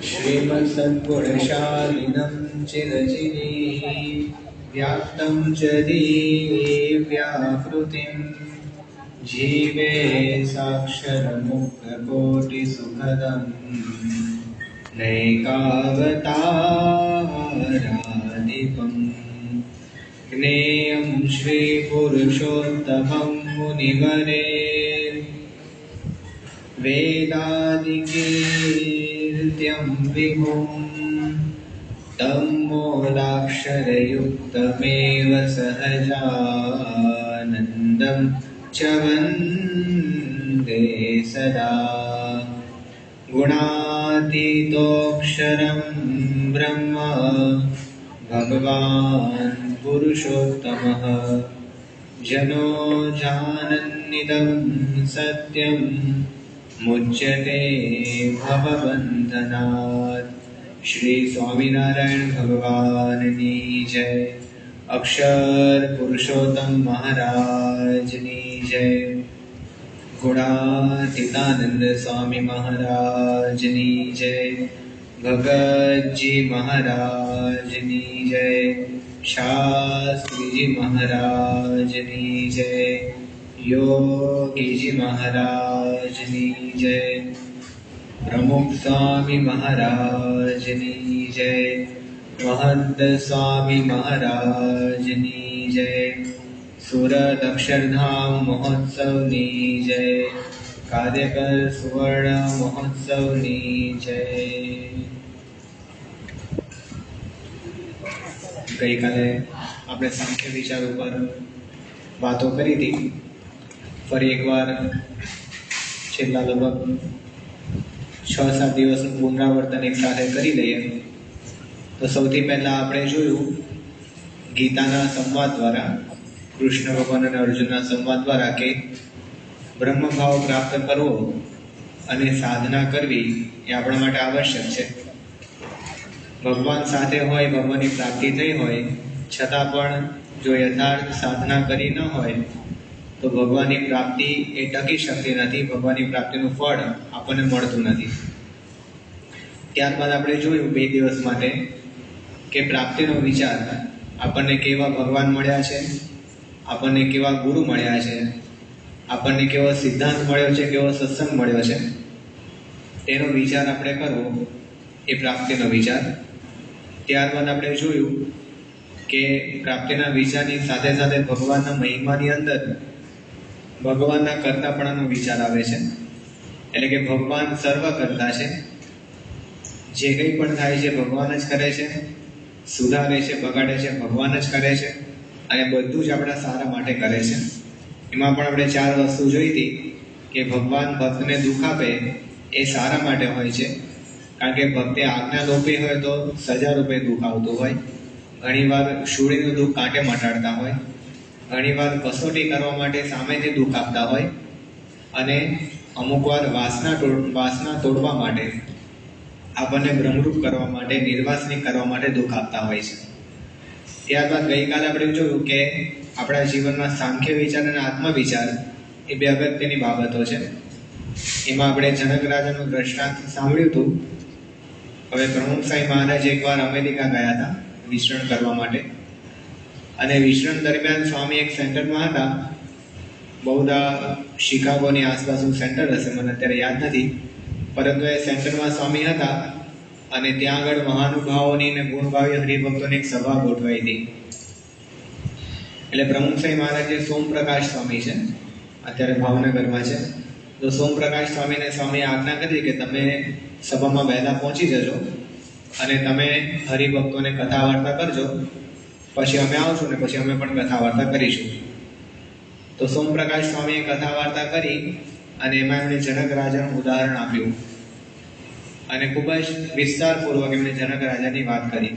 श्रीमत्सद्गुणशालिनं चिरचिनीः व्याप्तं च दिव्याकृतिं जीवे साक्षरमुक्तकोटिसुखदम् नैकावताराधिपम् ज्ञेयं श्रीपुरुषोत्तमं मुनिवरे वेदादिकीर्त्यं विभुं तं मूलाक्षरयुक्तमेव सहजानन्दं च वन्दे सदा गुणातीतोऽक्षरं ब्रह्म भगवान् पुरुषोत्तमः जनो जानन्निदं सत्यं मुच्यते भवबन्धनात्। श्री स्वामिनारायण भगवान की जय। अक्षर पुरुषोत्तम महाराज की जय। गुणातीतानंद स्वामी महाराज की जय। भगत जी महाराज की जय। शास्त्री जी महाराज की जय। योगी जी महाराज की जय। प्रमुख स्वामी महाराज की जय। महंत स्वामी महाराज की जय। सूरत अक्षरधाम महोत्सव की जय। कार्यकर सुवर्ण महोत्सव की जय। गई काले आपणे सांख्य विचार पर बातों करी थी। फरी एक बार छेल्ला लगभग 6-7 દિવસનું પુનરાવર્તન એક સાથે કરી લઈએ તો સૌથી પહેલા આપણે જોયું ગીતાના સંવાદ દ્વારા કૃષ્ણ ભગવાન અને અર્જુનના સંવાદ દ્વારા કે બ્રહ્મભાવ પ્રાપ્ત કરવો અને સાધના કરવી એ આપણા માટે આવશ્યક છે. ભગવાન સાથે હોય, ભગવાનની પ્રાપ્તિ થઈ હોય છતાં પણ જો યથાર્થ સાધના કરી ન હોય તો ભગવાનની પ્રાપ્તિ એ ટકી શકતી નથી. ભગવાનની પ્રાપ્તિનું ફળ આપણને મળતું નથી. ત્યારબાદ આપણે જોયું 2 દિવસ માટે કે પ્રાપ્તિનો વિચાર આપણને કેવા ભગવાન મળ્યા છે, આપણને કેવા ગુરુ મળ્યા છે, આપણને કેવો સિદ્ધાંત મળ્યો છે, કેવો સત્સંગ મળ્યો છે, તેનો વિચાર આપણે કરવો એ પ્રાપ્તિનો વિચાર. ત્યારબાદ આપણે જોયું કે પ્રાપ્તિના વિચારની સાથે સાથે ભગવાનના મહિમાની અંદર ભગવાનના કર્તાપણાનો વિચાર આવે છે. એટલે કે ભગવાન સર્વ કરતા છે. જે કંઈ પણ થાય છે ભગવાન જ કરે છે. સુધારે છે, બગાડે છે, ભગવાન જ કરે છે. અને બધું જ આપણા સારા માટે કરે છે. એમાં પણ આપણે 4 વસ્તુ જોઈ હતી કે ભગવાન ભક્તને દુઃખ આપે એ સારા માટે હોય છે. કારણ કે ભક્તે આજ્ઞા લોપી હોય તો સજા રૂપે દુઃખ આવતું હોય. ઘણીવાર શૂળીનું દુઃખ કાંટે મટાડતા હોય. ઘણીવાર કસોટી કરવા માટે સામેથી દુઃખ આપતા હોય. અને અમુક વાર વાસના તોડવા માટે, આપણને ભ્રમરૂપ કરવા માટે, નિર્વાસનિક કરવા માટે દુઃખ આપતા હોય છે. ત્યારબાદ ગઈકાલે આપણે જોયું કે આપણા જીવનમાં સાંખ્ય વિચાર અને આત્મવિચાર એ 2 અગત્યની બાબતો છે. એમાં આપણે જનક રાજાનું દ્રષ્ટાંત સાંભળ્યું હતું. હવે પ્રમુખ સાંઈ મહારાજ એકવાર અમેરિકા ગયા હતા વિચરણ કરવા માટે. અને વિચરણ દરમિયાન સ્વામી એક સેન્ટરમાં હતા. બહુધા શિકાગોની આસપાસનું સેન્ટર હશે, મને અત્યારે યાદ નથી. પરંતુ એ સેન્ટરમાં સ્વામી હતા અને ત્યાં આગળ મહાનુભાવોની અને ગુણભાવી હરિભક્તોની એક સભા ગોઠવાઈ હતી. એટલે પ્રમુખ સાંઈ મહારાજ જે સોમપ્રકાશ સ્વામી છે, અત્યારે ભાવનગરમાં છે, તો સોમપ્રકાશ સ્વામીને સ્વામીએ આજ્ઞા કરી કે તમે સભામાં વહેલા પહોંચી જજો અને તમે હરિભક્તોને કથા વાર્તા કરજો. પછી અમે આવશું ને પછી અમે પણ કથા વાર્તા કરીશું. તો સોમપ્રકાશ સ્વામીએ કથા વાર્તા કરી અને એમાં એમણે જનક રાજાનું ઉદાહરણ આપ્યું અને ખૂબ જ વિસ્તારપૂર્વક એમણે જનક રાજાની વાત કરી.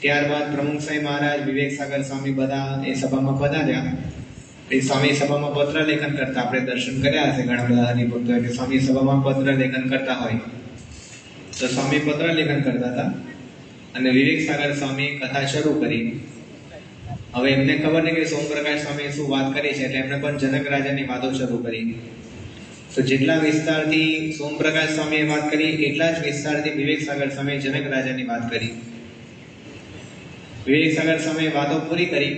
ત્યારબાદ પ્રમુખ સાંઈ મહારાજ, વિવેક સાગર સ્વામી બધા એ સભામાં પધાર્યા. એ સ્વામી સભામાં પત્ર લેખન કરતા આપણે દર્શન કર્યા હશે ઘણા બધા હરિભક્તો કે સ્વામી સભામાં પત્ર લેખન કરતા હોય. તો સ્વામી પત્ર લેખન કરતા હતા અને વિવેક સાગર સ્વામી કથા શરૂ કરી. હવે એમને ખબર નહીં કે સોમપ્રકાશ સ્વામીએ શું વાત કરી છે, એટલે એમણે પણ જનક રાજાની વાતો શરૂ કરી. તો જેટલા વિસ્તારથી સોમપ્રકાશ સ્વામીએ વાત કરી એટલા જ વિસ્તારથી વિવેક સાગર સ્વામીએ જનક રાજાની વાત કરી. વિવેક સાગર સ્વામીએ વાતો પૂરી કરી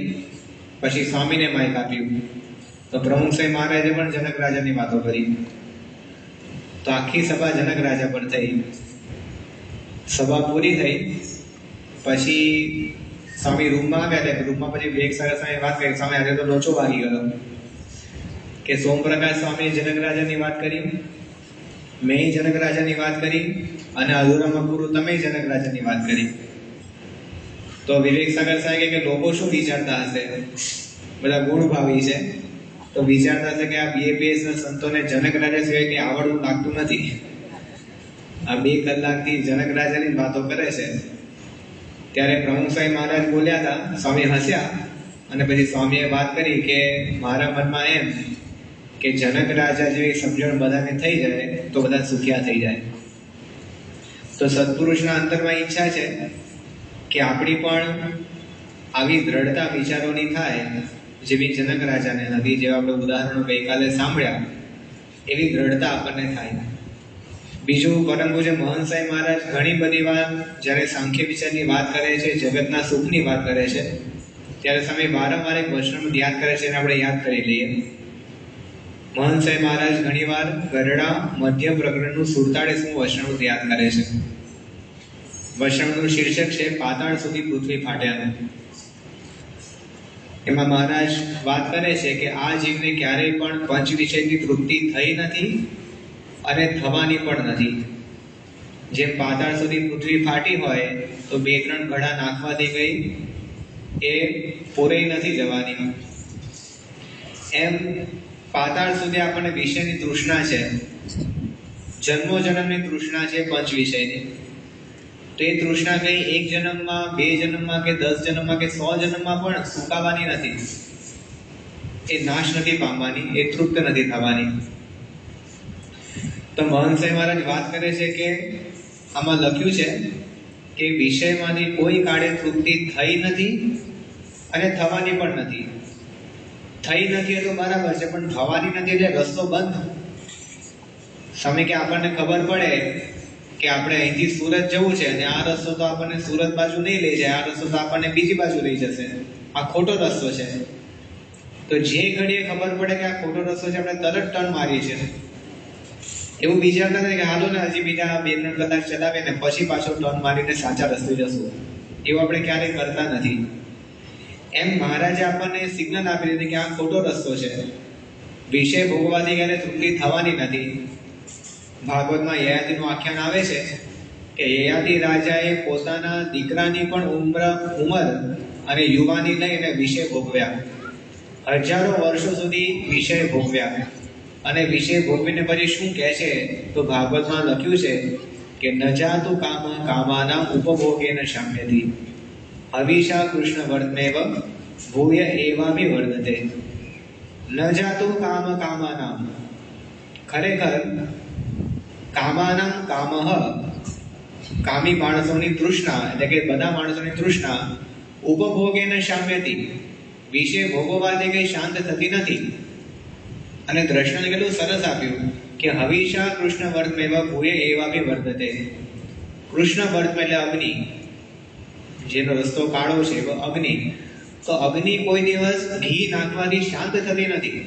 પછી સ્વામીને માઇક આપ્યું તો પ્રમુખ સાહેબ મહારાજે પણ જનક રાજાની વાતો કરી. તો આખી સભા જનક રાજા પર થઈ. સભા પૂરી થઈ પછી સ્વામી રૂમમાં આવ્યા એટલે રૂમમાં પછી વિવેક સાગર સ્વામીએ વાત કરી. સ્વામી આજે તો લોચો વાગી ગયો કે સોમપ્રકાશ સ્વામીએ જનક રાજાની વાત કરી, મેં જનક રાજાની વાત કરી અને અધૂરામાં પૂરું તમે જનક રાજાની વાત કરી. તો વિવેક સાગર સાહેબ કે લોકો શું વિચારતા હશે, બધા ગુણભાવી છે તો વિચારતા હશે કે આ BAPS ના સંતોને જનક રાજા સિવાય કંઈ આવડવું લાગતું નથી. આ 2 કલાકથી જનક રાજાની વાતો કરે છે. ત્યારે પ્રમુખ સાહેબ મહારાજ બોલ્યા હતા, સ્વામી હસ્યા અને પછી સ્વામીએ વાત કરી કે મારા મનમાં એમ કે જનક રાજા જેવી સમજણ બધાને થઈ જાય તો બધા સુખિયા થઈ જાય. તો સત્પુરુષના અંતરમાં ઈચ્છા છે કે આપણી પણ આવી દ્રઢતા વિચારોની થાય જેવી જનક રાજાને હતી, જેવા આપણે ઉદાહરણો ગઈકાલે સાંભળ્યા એવી દ્રઢતા આપણને થાય. બીજું પરમ પૂજ્ય મહંત સાહેબ મહારાજ ઘણી બધી વાર જ્યારે સાંખ્ય વિચારની વાત કરે છે, જગતના સુખની વાત કરે છે, ત્યારે સમય વારંવાર એક વચન યાદ કરે છે અને આપણે યાદ કરી લઈએ. મહંત સાહેબ મહારાજ ઘણીવાર ગરડા મધ્ય પ્રકરણનું 47મું વચનામૃત યાદ કરે છે. વચનામૃતનું શીર્ષક છે પાતાળ સુધી પૃથ્વી ફાટ્યાનું. એમાં મહારાજ વાત કરે છે કે આ જીવને ક્યારેય પણ પંચ વિષયની તૃપ્તિ થઈ નથી અને થવાની પણ નથી. જેમ પાતાળ સુધી પૃથ્વી ફાટી હોય તો 2-3 ઘડા નાખવાથી ગઈ એ પૂરી નથી જવાની, એમ પાતાળ સુધી આપણને વિષયની તૃષ્ણા છે, જન્મો જન્મની તૃષ્ણા છે પંચ વિષયની. તો એ તૃષ્ણા કઈ 1 જન્મમાં, 2 જન્મમાં કે 10 જન્મમાં કે 100 જન્મમાં પણ સુકાવાની નથી. એ નાશ નથી પામવાની, એ તૃપ્ત નથી થવાની. તો મહંત સાહેબ મહારાજ વાત કરે છે કે આમાં લખ્યું છે કે વિષયમાંથી કોઈ કાળે તૃપ્તિ થઈ નથી અને થવાની પણ નથી. થઈ નથી એ તો બરાબર છે, પણ થવાની નથી એટલે રસ્તો બંધ. સામે કે આપણને ખબર પડે કે આપણે અહીંથી સુરત જવું છે અને આ રસ્તો તો આપણને સુરત બાજુ નહીં લઈ જાય, આ રસ્તો તો આપણને બીજી બાજુ લઈ જશે, આ ખોટો રસ્તો છે. તો જે ઘડીએ ખબર પડે કે આ ખોટો રસ્તો છે આપણે તરત ટર્ન મારીએ છીએ. એવું વિચારતા નથી કે હાલો ને હજી બીજા 2-3 કલાક ચલાવે ને પછી પાછો ટર્ન મારીને સાચા રસ્તે જશું. એવું આપણે ક્યારેય કરતા નથી. એમ મહારાજે આપણને સિગ્નલ આપી દીધી કે આ ખોટો રસ્તો છે, વિષય ભોગવાથી ક્યારે તૃપ્તિ થવાની નથી. ભાગવતમાં યયાતિનું આખ્યાન આવે છે કે યયાતિ રાજાએ પોતાના દીકરાની પણ ઉંમર અને યુવાની લઈને વિષય ભોગવ્યા. હજારો વર્ષો સુધી વિષય ભોગવ્યા અને વિષય ભોગવીને પછી શું કહે છે તો ભાગવતમાં લખ્યું છે કે ન જાતુ કામ કામાના ઉપભોગેન શામ્યતિ હવિષા કૃષ્ણ વર્તમેવ ભૂય એવાભિ વર્ધતે. ન જાતુ કામ કામાનામ, ખરેખર કામાનામ કામઃ, કામી માણસોની તૃષ્ણા એટલે કે બધા માણસોની તૃષ્ણા ઉપભોગેન શામ્યતિ, વિષય ભોગવવાથી કઈ શાંત થતી નથી. અને દ્રષ્ટાંત કેટલું સરસ આપ્યું કે હવિષા કૃષ્ણ વર્તમેવ ભૂય એવાભિ વર્ધતે. કૃષ્ણ વર્ત એટલે અગ્નિ, જેનો રસ્તો કાળો છે એવો અગ્નિ. તો અગ્નિ કોઈ દિવસ ઘી નાખવાથી શાંત થતી નથી.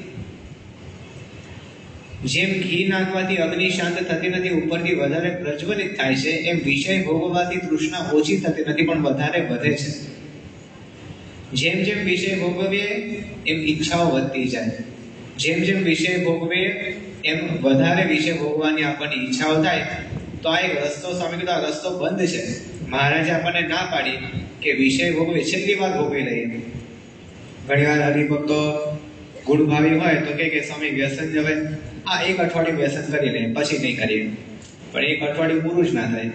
જેમ ઘી નાખવાથી અગ્નિ શાંત થતી નથી, ઉપરથી વધારે પ્રજ્વલિત થાય છે, એમ વિષય ભોગવવાથી તૃષ્ણા ઓછી થતી નથી પણ વધારે વધે છે. જેમ જેમ વિષય ભોગવીએ એમ ઈચ્છાઓ વધતી જાય, જેમ જેમ વિષય ભોગવીએ એમ વધારે વિષય ભોગવાની આપણને ઈચ્છાઓ થાય. તો આ એક રસ્તો, સ્વામી કીધું આ રસ્તો બંધ છે. મહારાજે આપણને ના પાડી કે વિષય ભોગવે, છેલ્લી વાર ભોગવી લઈએ. ઘણીવાર હરિભક્તો ગુણભાવી હોય તો કે સ્વામી વ્યસન જવે, આ 1 અઠવાડિયું વ્યસન કરી લે પછી નહીં કરીએ. પણ 1 અઠવાડિયું પૂરું જ ના થાય.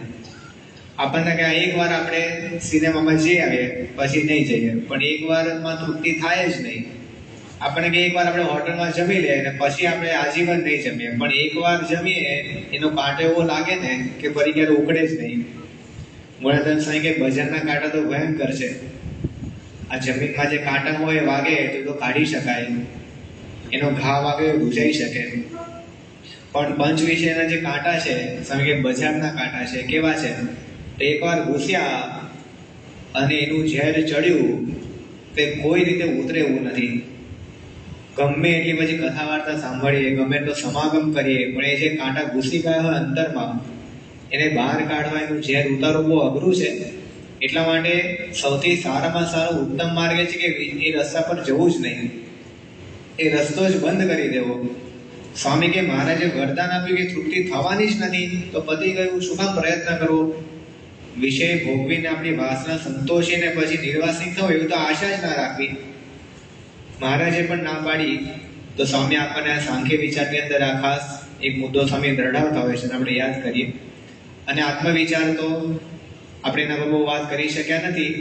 આપણને કે 1 વાર આપણે સિનેમામાં જઈ આવીએ પછી નહીં જઈએ, પણ 1 વારમાં તૃપ્તિ થાય જ નહીં. આપણને કે 1 વાર આપણે હોટલમાં જમી લે અને પછી આપણે આજીવન નહીં જમીએ, પણ 1 વાર જમીએ એનો કાંટો એવો લાગે ને કે ફરી ક્યારે ઉકળે જ નહીં. મોડાધન સાંઈ કે બજારના કાંટા તો ભયંકર છે. આ જમીનમાં જે કાંટા હોય વાગે તો કાઢી શકાય, એનો ઘા વાગે રૂજાઈ શકે, પણ પંચ વિષયના જે કાંટા છે, સ્વામી કે બજારના કાંટા છે, કેવા છે? તો એકવાર ઘૂસ્યા અને એનું ઝેર ચડ્યું તે કોઈ રીતે ઉતરે એવું નથી. ગમે એટલી પછી કથા વાર્તા સાંભળીએ, ગમે એટલો સમાગમ કરીએ, પણ એ જે કાંટા ઘૂસી ગયા હોય અંતરમાં, એને બહાર કાઢવા, એનું ઝેર ઉતારવું બહુ અઘરું છે. એટલા માટે સૌથી સારામાં સારો ઉત્તમ માર્ગ એ છે કે એ રસ્તા પર જવું જ નહીં, એ રસ્તો જ બંધ કરી દેવો. સ્વામી કે મહારાજે વરદાન આપ્યું કે તૃપ્તિ થવાની જ નથી, તો પતી ગયું, શું કામ પ્રયત્ન કરવો? વિષય ભોગવીને આપણી વાસના સંતોષીને પછી નિર્વાસિત થવું, એવું તો આશા જ ના રાખવી. મહારાજે પણ ના પાડી. તો સ્વામી આપણને આ સાંખ્ય વિચારની અંદર આ ખાસ એક મુદ્દો સ્વામી દરડાવતા હોય છે, આપણે યાદ કરીએ. અને આત્મવિચાર તો આપણે એના પર બહુ વાત કરી શક્યા નથી,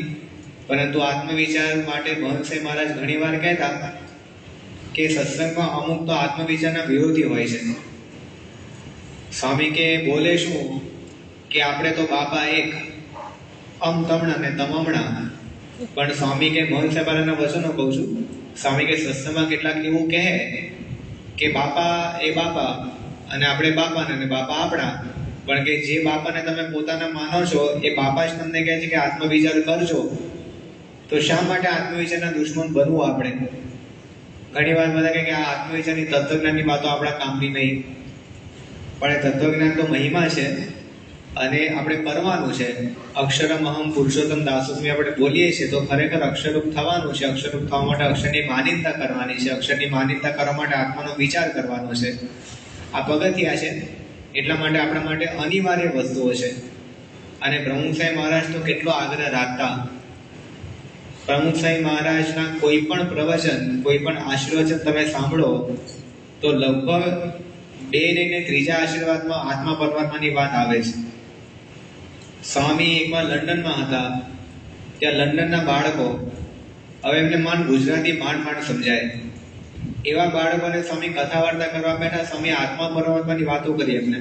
પરંતુ આત્મવિચાર માટે ભંસય મહારાજ ઘણીવાર કહેતા કે સત્સંગમાં અમુક તો આત્મવિચારના વિરોધી હોય છે. સ્વામી કે બોલે શું કે આપણે તો બાપા એક, તમણા ને તમમણા. પણ સ્વામી કે ભંસય મહારાજના વચનો કહું છું. સ્વામી કે સત્સંગમાં કેટલાક એવું કહે કે બાપા એ બાપા અને આપણે બાપા ને બાપા આપણા, પણ કે જે બાપાને તમે પોતાના માનો છો એ બાપા જ તમને કહે છે કે આત્મવિચાર કરજો. તો શા માટે આત્મવિચારના દુશ્મન બનવું આપણે? ઘણી વાર બધા કહે કે આ આત્મવિચારની તત્વજ્ઞાનની વાતો આપણા કામની નહીં, પણ એ તત્વજ્ઞાન તો મહિમા છે અને આપણે કરવાનું છે. અક્ષરમ અહમ પુરુષોત્તમ દાસોત્મી આપણે બોલીએ છીએ તો ખરેખર અક્ષરરૂપ થવાનું છે. અક્ષરરૂપ થવા માટે અક્ષરની માન્યતા કરવાની છે. અક્ષરની માન્યતા કરવા માટે આત્માનો વિચાર કરવાનો છે. આ પગથિયા છે, એટલા માટે આપણા માટે અનિવાર્ય વસ્તુઓ છે. અને પ્રમુખસાઈ મહારાજ તો કેટલો આગ્રહ રાખતા. પ્રમુખસાઈ મહારાજના કોઈ પણ પ્રવચન, કોઈ પણ આશીર્વચન તમે સાંભળો તો લગભગ 2 લઈને 3જા આશીર્વાદમાં આત્મા પરમાત્માની વાત આવે છે. સ્વામી એકવાર લંડનમાં હતા, ત્યાં લંડનના બાળકો, હવે એમને ગુજરાતી માંડ સમજાય એવા બાળકોને સ્વામી કથા વાર્તા કરવા બેઠા. સ્વામી આત્મા પરમાત્માની વાતો કરી એમને.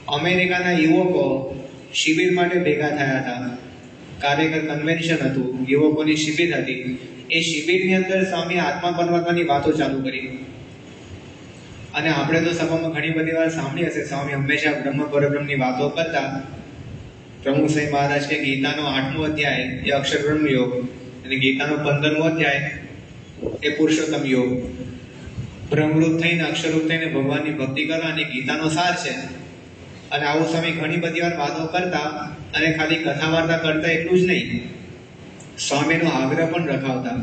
અમેરિકાના યુવકો શિબિર માટે ભેગા થયા હતા. કાર્યકર કન્વેન્શન હતું, યુવકોની શિબિર હતી. એ શિબિરની અંદર સ્વામી આત્મા પરમાત્માની વાતો ચાલુ કરી. અને આપણે તો સભામાં ઘણી બધી વાર સાંભળી હશે, સ્વામી હંમેશા બ્રહ્મ પરબ્રહ્મની વાતો કરતા. પ્રમુખસાઈ મહારાજ કે ગીતાનો 8મો અધ્યાય એ અક્ષર બ્રહ્મ યોગ અને ગીતાનો 15મો અધ્યાય એ પુરુષોત્તમ યોગ. બ્રહ્મરૂપ થઈને અક્ષરરૂપ થઈને ભગવાનની ભક્તિ કરવાની ગીતાનો સાર છે. અને આવું સ્વામી ઘણી બધી વાર વાતો કરતા. અને ખાલી કથા વાર્તા કરતા એટલું જ નહીં, સ્વામીનો આગ્રહ પણ રખાવતા.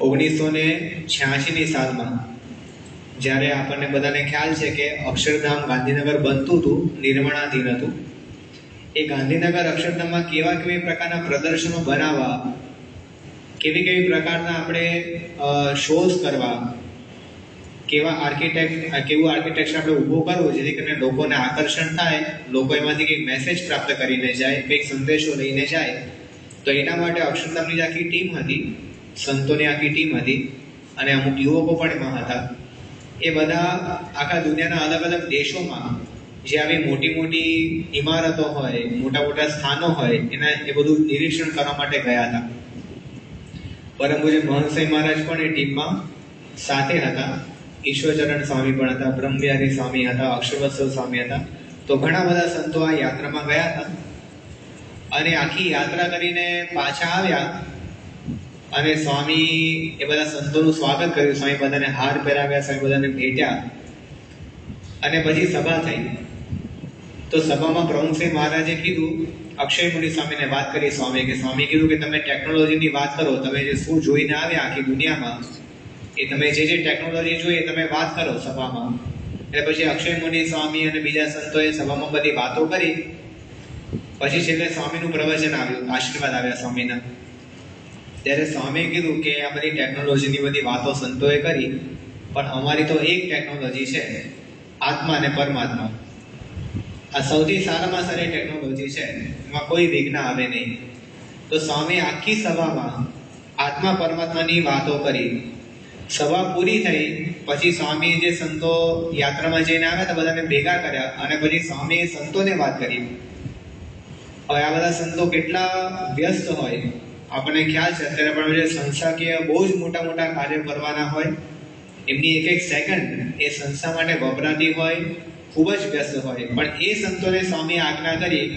1986ની સાલમાં જ્યારે આપણને બધાને ખ્યાલ છે કે અક્ષરધામ ગાંધીનગર બનતું હતું, નિર્માણાધીન હતું. એ ગાંધીનગર અક્ષરધામમાં કેવી પ્રકારના પ્રદર્શનો બનાવવા, કેવી પ્રકારના આપણે શોઝ કરવા, કેવું આર્કિટેક્ચર આપણે ઊભું કરવું જેથી કરીને લોકોને આકર્ષણ થાય, લોકો એમાંથી કંઈક મેસેજ પ્રાપ્ત કરીને જાય, કંઈક સંદેશો લઈને જાય. તો એના માટે અક્ષરધામની જે આખી ટીમ હતી, સંતોની આખી ટીમ હતી અને અમુક યુવકો પણ એમાં હતા. એ બધા આખા દુનિયાના અલગ અલગ દેશોમાં જે આવી મોટી ઇમારતો હોય, મોટા સ્થાનો હોય, એ બધું નિરીક્ષણ કરવા માટે ગયા હતા. પરમ પૂજ્ય મહંસય મહારાજ પણ એ ટીમમાં સાથે હતા. ઈશ્વરચરણ સ્વામી પણ હતા, બ્રહ્મવિહારી સ્વામી હતા, અક્ષરવત્સલ સ્વામી હતા. તો ઘણા બધા સંતો આ યાત્રામાં ગયા હતા. અને આખી યાત્રા કરીને પાછા આવ્યા અને સ્વામી એ બધા સંતોનું સ્વાગત કર્યું. સ્વામી બધાને હાર પહેરાવ્યા, સ્વામી બધાને ભેટ્યા અને પછી સભા થઈ. તો સભામાં પ્રમુખસિંહ મહારાજે કીધું, અક્ષય મુનિ સ્વામીને વાત કરી. સ્વામી કીધું કે તમે ટેકનોલોજીની વાત કરો, તમે જે શું જોઈને આવ્યા આખી દુનિયામાં, એ તમે જે ટેકનોલોજી જોઈ એ તમે વાત કરો સભામાં. એટલે પછી અક્ષય મુનિ સ્વામી અને બીજા સંતોએ સભામાં બધી વાતો કરી. પછી છેલ્લે સ્વામીનું પ્રવચન આવ્યું, આશીર્વાદ આવ્યા સ્વામીના. ત્યારે સ્વામીએ કીધું કે આ બધી ટેકનોલોજીની બધી વાતો સંતોએ કરી, પણ અમારી તો એક ટેકનોલોજી છે, આત્મા અને પરમાત્મા. આ સૌથી સારામાં સારી ટેકનોલોજી છે, એમાં કોઈ વિઘ્ન આવે નહીં. તો સ્વામી આખી સભામાં આત્મા પરમાત્માની વાતો કરી. સભા પૂરી થઈ પછી સ્વામી જે સંતો યાત્રામાં જઈને આવ્યા હતા બધાને ભેગા કર્યા અને પછી સ્વામીએ સંતોને વાત કરી. હવે આ બધા સંતો કેટલા વ્યસ્ત હોય આપણને ખ્યાલ છે. અત્યારે પણ જે સંસ્થાકીય બહુ જ મોટા કાર્ય કરવાના હોય એમની એક એક સેકન્ડ એ સંસ્થા માટે વપરાતી હોય, ખૂબ જ વ્યસ્ત હોય, પણ એ સંતોને સ્વામી આજ્ઞા કરી.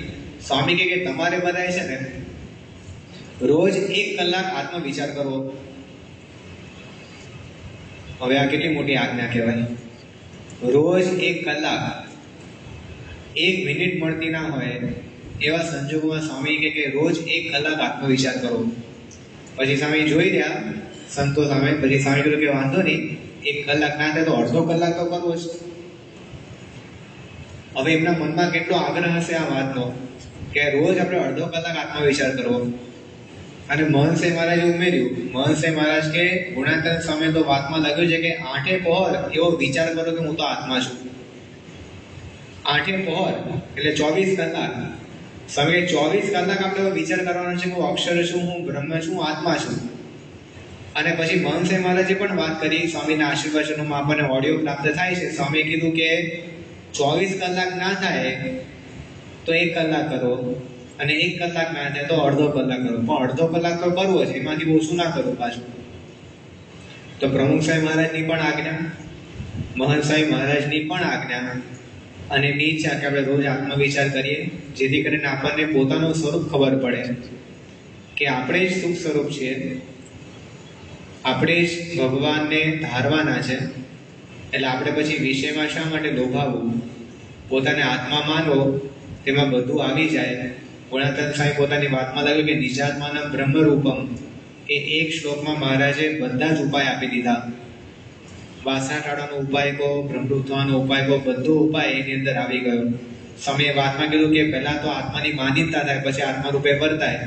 સ્વામી કે તમારે બધાએ છે ને રોજ 1 કલાક આત્મવિચાર કરવો. હવે આ કેટલી મોટી આજ્ઞા કહેવાય. રોજ 1 કલાક, 1 મિનિટ મળતી ના હોય એવા સંજોગોમાં સ્વામી કે રોજ 1 કલાક આત્મવિચાર કરો. પછી સ્વામી જોઈ રહ્યા સંતો સામે, પછી સ્વામી કહ્યું કે વાંધો નહીં, 1 કલાક ના થાય તો અડધો કલાક તો કરવો જ. હવે એમના મનમાં કેટલો આગ્રહ હશે આ વાતનો કે રોજ આપણે અડધો કલાક આત્મવિચાર કરવો. અને મહંસે મહારાજે ઉમેર્યું, મહંસે મહારાજ કે ગુણાતીતાનંદ સ્વામી તો વાતમાં લખ્યું છે કે 8 પહોર એવો વિચાર કરો કે હું તો આત્મા છું. 8 પહોર એટલે 24 કલાક. સ્વામી 24 કલાક આપણે વિચાર કરવાનો છે કે હું અક્ષર છું, હું બ્રહ્મ છું, આત્મા છું. અને પછી મહંસે મહારાજે પણ વાત કરી, સ્વામીના આશીર્વચનોમાં આપણને ઓડિયો પ્રાપ્ત થાય છે. સ્વામીએ કીધું કે 24 કલાક ના થાય તો 1 કલાક કરો, અને 1 કલાક ના થાય તો અડધો કલાક કરો, પણ અડધો કલાક તો કરવો છે, એમાંથી ઓછું ના કરવું પાછું. તો પ્રમુખ સાહેબ મહારાજની પણ આજ્ઞા, મહંત સાહેબ મહારાજની પણ આજ્ઞા, અને એમની ઈચ્છા કે આપણે રોજ આત્મવિચાર કરીએ, જેથી કરીને આપણને પોતાનું સ્વરૂપ ખબર પડે કે આપણે જ સુખ સ્વરૂપ છીએ, આપણે જ ભગવાનને ધારવાના છે. એટલે આપણે પછી વિષયમાં શા માટે લોભાવવું? પોતાને આત્મા માનવો, તેમાં બધું આવી જાય. ગુણાતીતાનંદ સ્વામી પોતાની વાતમાં લખ્યું કે નિજાત્માનમ બ્રહ્મરૂપમ, એ એક શ્લોકમાં મહારાજે બધા જ ઉપાય આપી દીધા. વાસણા ટાળવાનો ઉપાય કહો, બ્રહ્મરૂપ થવાનો ઉપાય કહો, બધો ઉપાય એની અંદર આવી ગયો. સ્વામીએ વાતમાં કીધું કે પહેલા તો આત્માની માન્યતા થાય, પછી આત્મા રૂપે વર્તાય.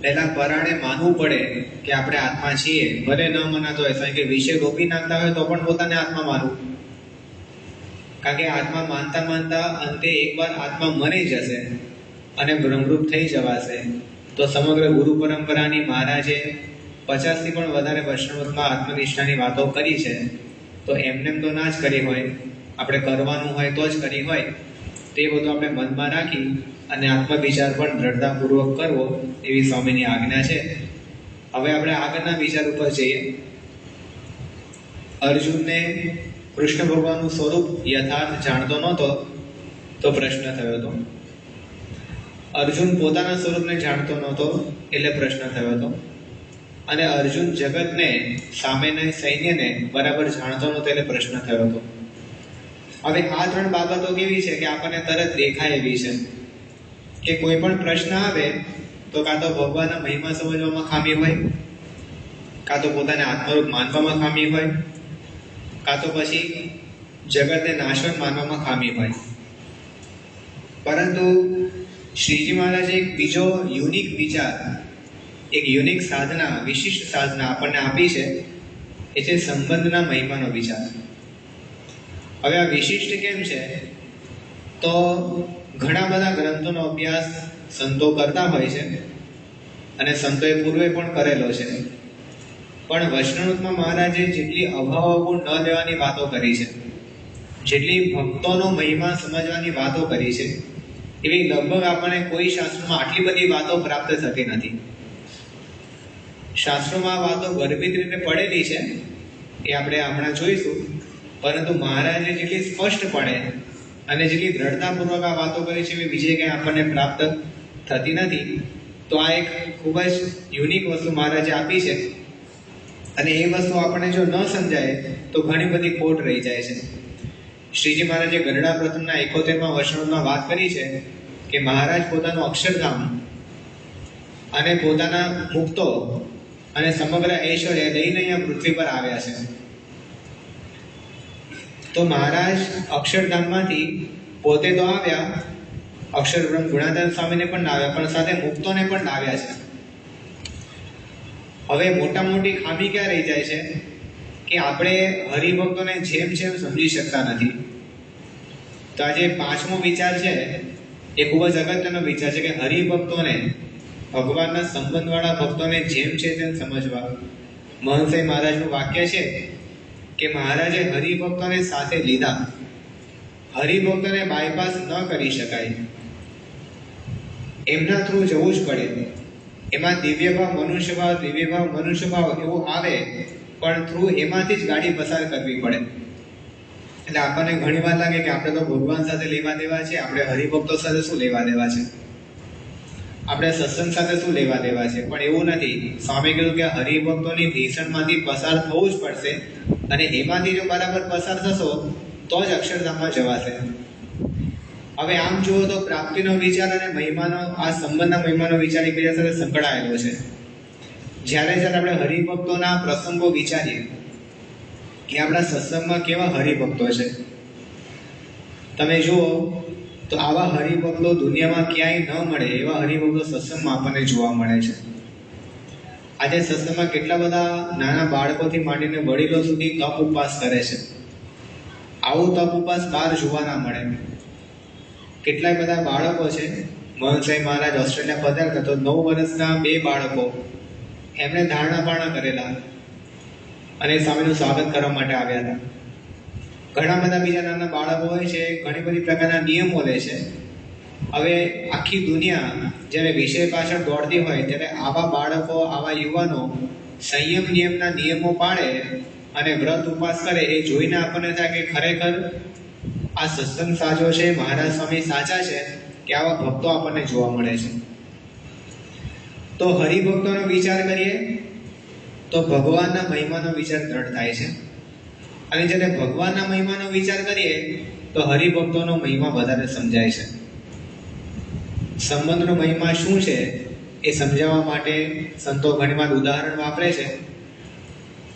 પહેલા પરાણે માનવું પડે કે આપણે આત્મા છીએ, ભલે ન મનાતો હોય. સ્વામી કે વિષય રોપી નાખતા હોય તો પણ પોતાને આત્મા માનવું, કારણ કે આત્મા માનતા માનતા અંતે એકવાર આત્મા મરી જશે અને બ્રહ્મરૂપ થઈ જવાશે. તો સમગ્ર ગુરુ પરંપરાની મહારાજે 50થી પણ વધારે વૈષ્ણવમાં આત્મનિષ્ઠાની વાતો કરી છે. તો એમને તો ના જ કરી હોય, આપણે કરવાનું હોય તો જ કરી હોય. તે બધું આપણે મનમાં રાખી અને આત્મવિચાર પણ દ્રઢતાપૂર્વક કરવો, એવી સ્વામીની આજ્ઞા છે. હવે આપણે આગળના વિચાર ઉપર જઈએ. અર્જુનને કૃષ્ણ ભગવાનનું સ્વરૂપ યથાર્થ જાણતો નહોતો, તો પ્રશ્ન થયો હતો. અર્જુન પોતાના સ્વરૂપને જાણતો નહોતો, એટલે પ્રશ્ન થયો હતો. અને અર્જુન જગતને, સામેના સૈન્યને બરાબર જાણતો નહોતો, એટલે પ્રશ્ન થયો હતો. હવે આ 3 બાબતો કેવી છે કે આપણને તરત દેખાય એવી છે કે કોઈ પણ પ્રશ્ન આવે તો કાં તો ભગવાનના મહિમા સમજવામાં ખામી હોય, કાં તો પોતાને આત્મરૂપ માનવામાં ખામી હોય, કાં તો પછી જગતને નાશવંત માનવામાં ખામી હોય. પરંતુ શ્રીજી મહારાજે એક બીજો યુનિક વિચાર, એક યુનિક સાધના, વિશિષ્ટ સાધના આપણને આપી છે, એ છે સંબંધના મહિમાનો વિચાર. હવે આ વિશિષ્ટ કેમ છે? તો ઘણા બધા ગ્રંથોનો અભ્યાસ સંતો કરતા હોય છે, અને સંતોએ પૂર્વે પણ કરેલો છે. પણ વૈષ્ણવમાં મહારાજે જેટલી અભાવ ગુણ ન લેવાની વાતો કરી છે, જેટલી ભક્તોનો મહિમા સમજવાની વાતો કરી છે, એવી લગભગ આપણને કોઈ શાસ્ત્રમાં આટલી બધી વાતો પ્રાપ્ત થતી નથી. શાસ્ત્રોમાં આ વાતો ગર્ભિત રીતે પડેલી છે, એ આપણે હમણાં જોઈશું. પરંતુ મહારાજે જેટલી સ્પષ્ટપણે અને જેટલી દ્રઢતાપૂર્વક આ વાતો કરી છે, એવી બીજે કંઈ આપણને પ્રાપ્ત થતી નથી. તો આ એક ખૂબ જ યુનિક વસ્તુ મહારાજે આપી છે, અને એ વસ્તુ આપણને જો ન સમજાય તો ઘણી બધી ખોટ રહી જાય છે. શ્રીજી મહારાજે ગરડા પ્રથમના 71માં વચનમાં વાત કરી છે કે મહારાજ પોતાનું અક્ષરધામ અને પોતાના મુક્તો અને સમગ્ર ઐશ્વર્ય લઈને અહીંયા પૃથ્વી પર આવ્યા છે. તો મહારાજ અક્ષરધામમાંથી પોતે તો આવ્યા, અક્ષર બ્રહ્મ ગુણાતીતાનંદ સ્વામીને પણ લાવ્યા, પણ સાથે મુક્તોને પણ લાવ્યા છે. હવે મોટા મોટી ખામી ક્યાં રહી જાય છે કે આપણે હરિભક્તોને જેમ જેમ સમજી શકતા નથી. તો આજે 5મો વિચાર છે, એ ખૂબ જ અગત્યનો વિચાર છે કે હરિભક્તોને, ભગવાનના સંબંધવાળા ભક્તોને જેમ છે તેમ સમજવા. મહંત મહારાજનું વાક્ય છે કે મહારાજે હરિભક્તોને સાથે લીધા. હરિભક્તોને બાયપાસ ન કરી શકાય, એમના થ્રુ જવું જ પડે. એમાં દિવ્ય ભાવ મનુષ્ય ભાવ, દિવ્ય ભાવ મનુષ્ય ભાવ એવું આવે પણ થ્રુ એમાંથી જ ગાડી પસાર કરવી પડે. એટલે આપણને ઘણી વાર લાગે કે આપણે તો ભગવાન સાથે લેવા દેવા છે, આપણે હરિભક્તો સાથે શું લેવા દેવા છે, આપણે સત્સંગ સાથે શું લેવા દેવા છે. પણ એવું નથી. સ્વામી કીધું કે હરિભક્તોની ભીષણમાંથી પસાર થવું જ પડશે, અને એમાંથી જો બરાબર પસાર થશો તો જ અક્ષરધામમાં જવાશે. હવે આમ જુઓ તો પ્રાપ્તિનો વિચાર અને મહિમાનો, આ સંબંધના મહિમાનો વિચાર એકબીજા સાથે સંકળાયેલો છે. જ્યારે આપણે હરિભક્તોના પ્રસંગો વિચારીએ કે આપણા સત્સંગમાં કેવા હરિભક્તો છે, તમે જુઓ તો આવા હરિભક્તો દુનિયામાં ક્યાંય ન મળે એવા હરિભક્તો સત્સંગમાં આપણને જોવા મળે છે. આજે સત્સંગમાં કેટલા બધા નાના બાળકોથી માંડીને વડીલો સુધી તપ ઉપવાસ કરે છે. આવું તપ ઉપવાસ બહાર જોવા ના મળે. કેટલાય બધા બાળકો છે. મોહન સાહેબ મહારાજ ઓસ્ટ્રેલિયા પધારતા તો 9 વર્ષના 2 બાળકો એમણે ધારણા પારણા કરેલા અને સ્વામીનું સ્વાગત કરવા માટે આવ્યા હતા. ઘણા બધા બીજા નાના બાળકો હોય છે, ઘણી બધી પ્રકારના નિયમો લે છે. હવે આખી દુનિયા જ્યારે વિષય પાછળ દોડતી હોય ત્યારે આવા બાળકો, આવા યુવાનો સંયમ નિયમના નિયમો પાળે અને વ્રત ઉપવાસ કરે એ જોઈને આપણને થાય કે ખરેખર આ સત્સંગ સાચો છે, મહારાજ સ્વામી સાચા છે કે આવા ભક્તો આપણને જોવા મળે છે. તો હરિભક્તોનો વિચાર કરીએ તો ભગવાનના મહિમાનો વિચાર દ્રઢ થાય છે, અને જ્યારે ભગવાનના મહિમાનો વિચાર કરીએ તો હરિભક્તોનો મહિમા વધારે સમજાય છે. સંબંધનો મહિમા શું છે એ સમજાવવા માટે સંતો ઘણીવાર ઉદાહરણ વાપરે છે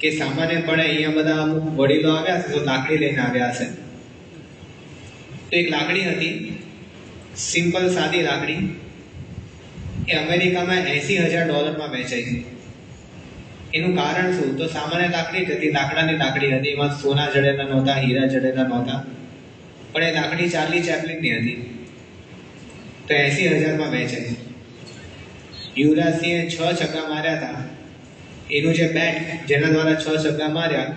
કે સામાન્યપણે અહીંયા બધા અમુક વડીલો આવ્યા છે તો લાકડી લઈને આવ્યા છે. તો એક લાકડી હતી, સિમ્પલ સાદી લાકડી. એ અમેરિકામાં $80,000 વેચાઈ હતી. એનું કારણ શું? તો સામાન્ય લાકડી હતી, લાકડાની લાકડી હતી, એમાં સોના જડેલા નહોતા, હીરા જડેલા નહોતા, પણ એ લાકડી ચાર્લી ચેપ્લિનની હતી. તો 80,000 વેચાઈ. યુવરાજ સિંહે 6 છગ્ગા માર્યા હતા. એનું જે બેટ જેના દ્વારા 6 છગ્ગા માર્યા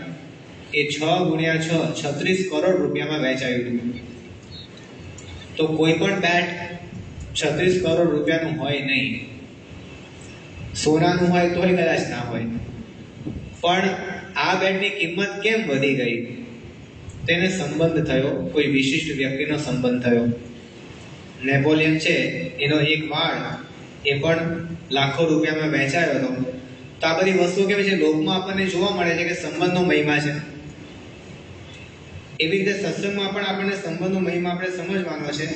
એ 6 × 6 36 કરોડ રૂપિયામાં વેચાયું હતું. તો કોઈ પણ બેટ 36 કરોડ રૂપિયાનું હોય નહીં. સોનાનું હોય તોય કદાચ ના હોય, પણ આ બેટની કિંમત કેમ વધી ગઈ? તેને સંબંધ થયો, કોઈ વિશિષ્ટ વ્યક્તિનો સંબંધ થયો. નેપોલિયન છે, એનો એક વાળ એ પણ લાખો રૂપિયામાં વેચાયો હતો. તો આ બધી વસ્તુઓ કેવી છે, લોકમાં આપણને જોવા મળે છે કે સંબંધનો મહિમા છે. એવી રીતે સત્સંગમાં પણ આપણને સંબંધનો મહિમા આપણે સમજવાનો છે.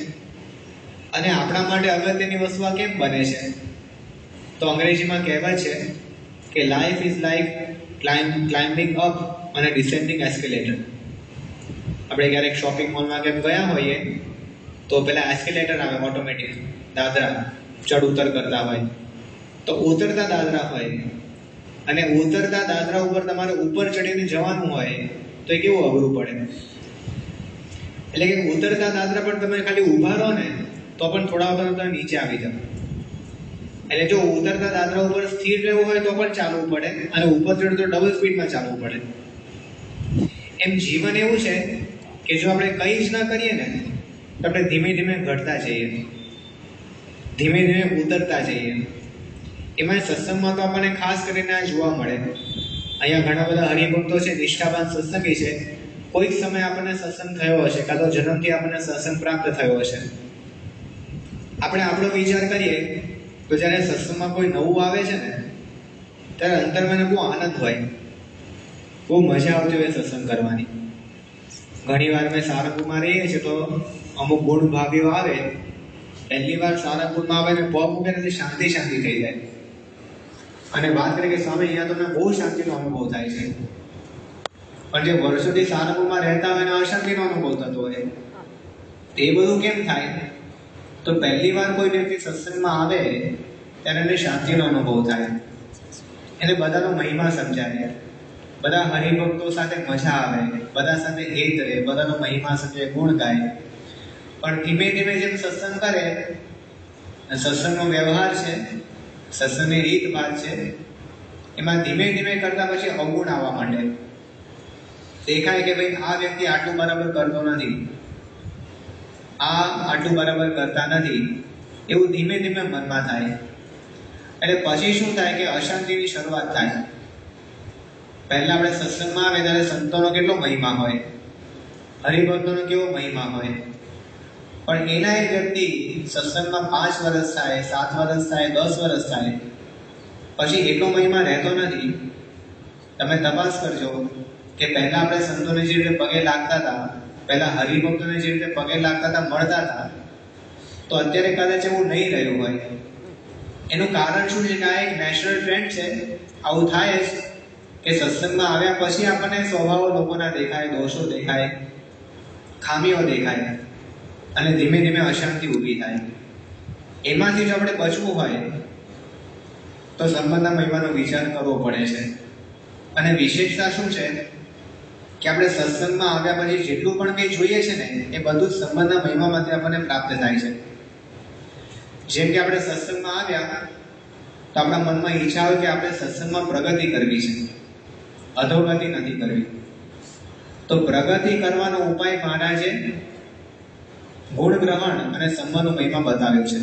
અને આપણા માટે અગત્યની વસ્તુ આ કેમ બને છે? તો અંગ્રેજીમાં કહેવત છે કે life is like climbing up અને ડિસેન્ડિંગ એસ્કેલેટર. આપણે ક્યારેક શોપિંગ મોલમાં કેમ ગયા હોઈએ તો પેલા એસ્કેલેટર આવે ઓટોમેટિક, દાદરા ચડ ઉતર કરતા હોય. તો ઉતરતા દાદરા હોય અને ઉતરતા દાદરા ઉપર તમારે ઉપર ચડીને જવાનું હોય તો એ કેવું અઘરું પડે. એટલે કે ઉતરતા દાદરા પર તમે ખાલી ઊભા રહો ને તો પણ થોડા વખત તમે નીચે આવી જાઓ. એટલે જો ઉતરતા દાદરા ઉપર સ્થિર રહેવું હોય તો પણ ચાલવું પડે, અને ઉપર ચડવું તો ડબલ સ્પીડમાં ચાલવું પડે. એમ જીવન એવું છે કે જો આપણે કંઈ જ ના કરીએ ને તો આપણે ધીમે ધીમે ઘટતા જઈએ, ધીમે ધીમે ઉતરતા જઈએ. એમાં સત્સંગમાં તો આપણને ખાસ કરીને આ જોવા મળે. અહીંયા ઘણા બધા હરિભક્તો છે, નિષ્ઠાવાન સત્સંગી છે. કોઈક સમય આપણને સત્સંગ થયો હશે, કાં તો જન્મથી આપણને સત્સંગ પ્રાપ્ત થયો હશે. આપણે આપણો વિચાર કરીએ તો જ્યારે સત્સંગમાં કોઈ નવું આવે છે ને ત્યારે અંતરમાં બહુ આનંદ હોય, બહુ મજા આવતી હોય સત્સંગ કરવાની. ઘણી વાર મેં સારંગપુરમાં રહીએ છીએ તો અમુક ગુણ ભાવીઓ આવે, પહેલી વાર સારંગપુરમાં આવે ને પગ મૂકે ને શાંતિ શાંતિ થઈ જાય અને વાત કરીએ કે સ્વામી અહીંયા તો મને બહુ શાંતિનો અનુભવ થાય છે. પણ જે વર્ષોથી સારંગપુરમાં રહેતા હોય ને અશાંતિનો અનુભવ થતો હોય, તે બધું કેમ થાય? તો પહેલી વાર કોઈ વ્યક્તિ સત્સંગમાં આવે ત્યારે એને શાંતિનો અનુભવ થાય, એને બધાનો મહિમા સમજાય, બધા હરિભક્તો સાથે મજા આવે, બધા સાથે હેત રહે, બધાનો મહિમા સમજે, ગુણ ગાય. પણ ધીમે ધીમે જેમ સત્સંગ કરે, સત્સંગનો વ્યવહાર છે, સત્સંગની રીત વાત છે, એમાં ધીમે ધીમે કરતા પછી અવગુણ આવવા માંડે. દેખાય કે ભાઈ આ વ્યક્તિ આટલું બરાબર કરતો નથી, આ આટલું બરાબર કરતા નથી, એવું ધીમે ધીમે મનમાં થાય. એટલે પછી શું થાય કે અશાંતિની શરૂઆત થાય. પહેલા આપણે સત્સંગમાં આવે ત્યારે સંતોનો કેટલો મહિમા હોય, હરિભક્તોનો કેવો મહિમા હોય, પણ એના એ વ્યક્તિ સત્સંગમાં 5 વર્ષ થાય, 7 વર્ષ થાય, 10 વર્ષ થાય, પછી એટલો મહિમા રહેતો નથી. તમે તપાસ કરજો કે પહેલા આપણે સંતોને જે રીતે પગે લાગતા હતા, પહેલા હરિભક્તોને જે રીતે પગે લાગતા હતા, મળતા હતા, તો અત્યારે કદાચ એવું નહીં રહ્યું હોય. એનું કારણ શું છે? કે આ એક નેશનલ ટ્રેન્ડ છે. આવું થાય જ કે સત્સંગમાં આવ્યા પછી આપણને સ્વભાવો લોકોના દેખાય, દોષો દેખાય, ખામીઓ દેખાય, અને ધીમે ધીમે અશાંતિ ઊભી થાય. એમાંથી જો આપણે બચવું હોય તો સંબંધના મહિમાનો વિચાર કરવો પડે છે. અને વિશેષતા શું છે કે આપણે સત્સંગમાં આવ્યા પછી જેટલું પણ કંઈ જોઈએ છે ને, એ બધું જ સંબંધના મહિમામાંથી આપણને પ્રાપ્ત થાય છે. જેમ કે આપણે સત્સંગમાં આવ્યા તો આપણા મનમાં ઈચ્છા હોય કે આપણે સત્સંગમાં પ્રગતિ કરવી છે, અધોગતિ નથી કરવી. તો પ્રગતિ કરવાનો ઉપાય મહારાજે ગુણ ગ્રહણ અને સંબંધનો મહિમા બતાવ્યો છે.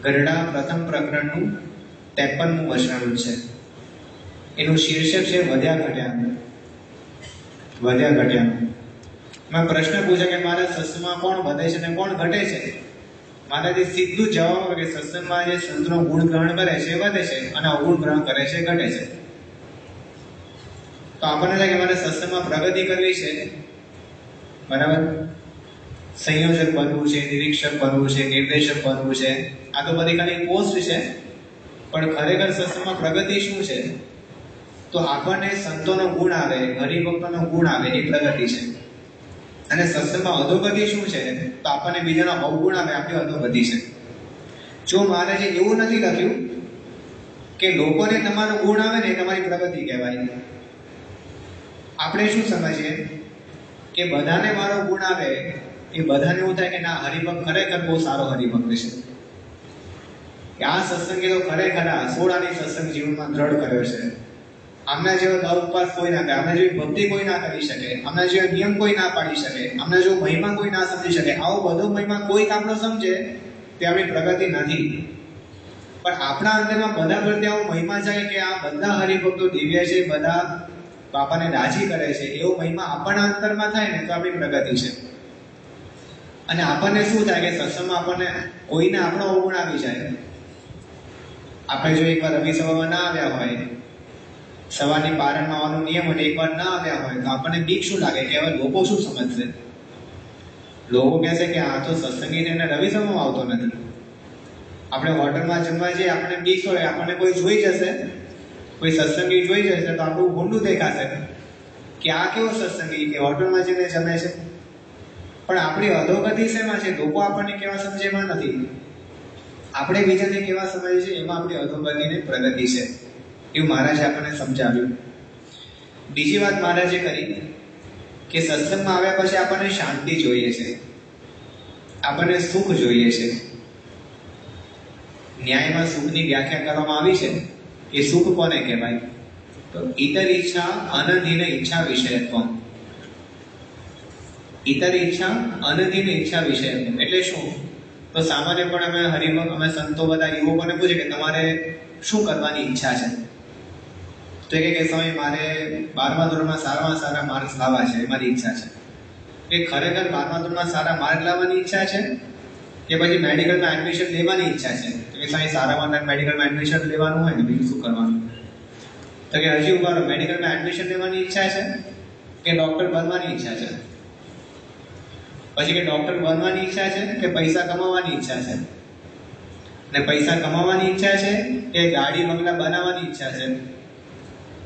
ગરડા પ્રથમ પ્રકરણનું 53મું વચનામૃત છે. એનું શીર્ષક છે વધ્યા ઘટ્યા. વધ્યા ઘટ્યા. મેં પ્રશ્ન પૂછ્યો કે મારા સત્સંગમાં કોણ વધે છે અને કોણ ઘટે છે? મારાથી સીધું જવાબ કે સત્સંગમાં જે સંતનો ગુણ ગ્રહણ કરે છે વધે છે, અને અવગુણ ગ્રહણ કરે છે ઘટે છે. તો આપણને લાગે મારે સત્સંગમાં પ્રગતિ કરવી છે, બરાબર, સંયોજક બનવું છે, નિરીક્ષક બનવું છે, નિર્દેશક બનવું છે, આ તો બધી ખાલી પોસ્ટ છે. પણ ખરેખર સત્સંગમાં પ્રગતિ શું છે? તો આપણને સંતોનો ગુણ આવે, હરિભક્તોનો ગુણ આવે, એ પ્રગતિ છે. અને સત્સંગમાં અધોગતિ શું છે? તો આપણને બીજાનો અવગુણ આવે, આપણી અધોગતિ છે. જો મહારાજે એવું નથી લખ્યું કે લોકોને તમારો ગુણ આવે ને એ તમારી પ્રગતિ કહેવાય. આપણે શું સમજીએ કે બધાને મારો ગુણ આવે, એ બધાને એવું થાય કે ના, હરિભક્ત ખરેખર બહુ સારો હરિભક્ત છે, કે આ સત્સંગે તો ખરેખર 16 સત્સંગ જીવનમાં દ્રઢ કર્યો છે. આમના જેવો દળ ઉપવાસ કોઈ ના કરે, આમના જેવી ભક્તિ કોઈ ના કરી શકે, આમના જેવો નિયમ કોઈ ના પાડી શકે, આમના જેવો મહિમા કોઈ ના સમજી શકે. આવો બધો મહિમા કોઈ આપણો સમજે તે આપણી પ્રગતિ નથી. પણ આપણા અંદરમાં બધા પ્રત્યે આવો મહિમા જાય કે આ બધા હરિભક્તો દિવ્ય છે, બધા બાપાને રાજી કરે છે, એવો મહિમા આપણા અંતરમાં થાય ને તો આપણી પ્રગતિ છે. અને આપણને શું થાય કે સત્સંગમાં આપણને કોઈને આપણો અવગુણ આવી જાય. આપણે જો એકવાર રવિ સભામાં ના આવ્યા હોય, સવારની પારણમાં આવવાનો નિયમ હોય, એકવાર ના આવ્યા હોય, તો આપણને બીક શું લાગે કે હવે લોકો શું સમજશે? લોકો કહેશે કે આ તો સત્સંગી થઈને રવિ સભામાં આવતો નથી. આપણે હોટલમાં જમવા જઈએ, આપણને બીક હોય, આપણને કોઈ જોઈ જશે, કોઈ સત્સંગી જોઈ જશે તો આપણું ગુંડું દેખાશે કે આ કેવો સત્સંગી કે હોટલમાં જઈને જમે છે. પણ આપણી અધોગતિ શેમાં છે? લોકો આપણને કેવા સમજે એમાં નથી, આપણે બીજાને કેવા સમજે છે એમાં આપણી અધોગતિને પ્રગતિ છે. એવું મહારાજે આપણને સમજાવ્યું. બીજી વાત મહારાજે કરી કે સત્સંગમાં આવ્યા પછી આપણને શાંતિ જોઈએ છે, આપણને સુખ જોઈએ છે. ન્યાયમાં સુખની વ્યાખ્યા કરવામાં આવી છે. એ સુખ કોને કહેવાય? તો ઇતર ઈચ્છા અનધીન ઈચ્છા વિષયત્વ. ઇતર ઈચ્છા અનધીન ઈચ્છા વિષયત્વ એટલે શું? તો સામાન્યપણે અમે સંતો બધા યુવકોને પૂછે કે તમારે શું કરવાની ઈચ્છા છે? તો કે સ્વામી મારે 12મા ધોરણમાં સારામાં સારા માર્ક્સ લાવવા છે, મારી ઈચ્છા છે. કે ખરેખર 12મા ધોરણમાં સારા માર્ક લાવવાની ઈચ્છા છે કે પછી મેડિકલમાં એડમિશન લેવાની ઈચ્છા છે? તો કે સ્વામી સારામાં મેડિકલમાં એડમિશન લેવાનું હોય ને બીજું શું કરવાનું? તો કે હજી ઉભા રહો, મેડિકલમાં એડમિશન લેવાની ઈચ્છા છે કે ડોક્ટર બનવાની ઈચ્છા છે? પછી કે ડોક્ટર બનવાની ઈચ્છા છે કે પૈસા કમાવાની ઈચ્છા છે? ને પૈસા કમાવાની ઈચ્છા છે કે ગાડી બંગલા બનાવવાની ઈચ્છા છે?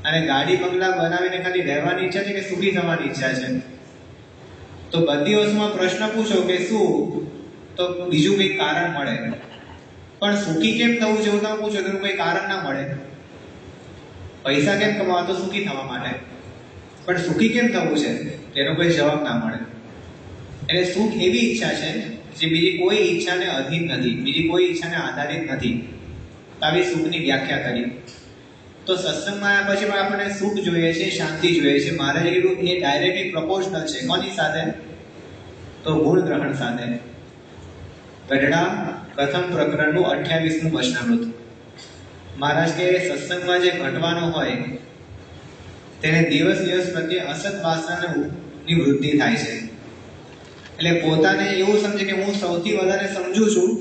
અને ગાડી બંગલા બનાવીને ખાલી રહેવાની ઈચ્છા છે કે સુખી થવાની ઈચ્છા છે? તો બધી વસ્તુમાં પ્રશ્ન પૂછો કે શું, તો બીજું કંઈ કારણ મળે. પણ સુખી કેમ થવું છે એવું તમે પૂછો તો કોઈ કારણ ના મળે. પૈસા કેમ કમાવા? તો સુખી થવા માટે. પણ સુખી કેમ થવું છે તેનો કોઈ જવાબ ના મળે. એટલે સુખ એવી ઈચ્છા છે જે બીજી કોઈ ઈચ્છાને અધીન નથી, બીજી કોઈ ઈચ્છાને આધારિત નથી. આવી સુખની વ્યાખ્યા કરી. તો સત્સંગમાં આવ્યા પછી પણ આપણને સુખ જોઈએ છે, શાંતિ જોઈએ છે. મહારાજે કીધું એ ડાયરેક્ટલી પ્રપોર્શનલ છે. કોની સાથે? તો ગુણ ગ્રહણ સાથે. ગઢડા પ્રથમ પ્રકરણનું 28મું વચનામૃત. મહારાજ કે સત્સંગમાં જે ઘટવાનું હોય તેને દિવસ દિવસ પ્રત્યે અસત વાસનાની વૃદ્ધિ થાય છે. એટલે પોતાને એવું સમજે કે હું સૌથી વધારે સમજુ છું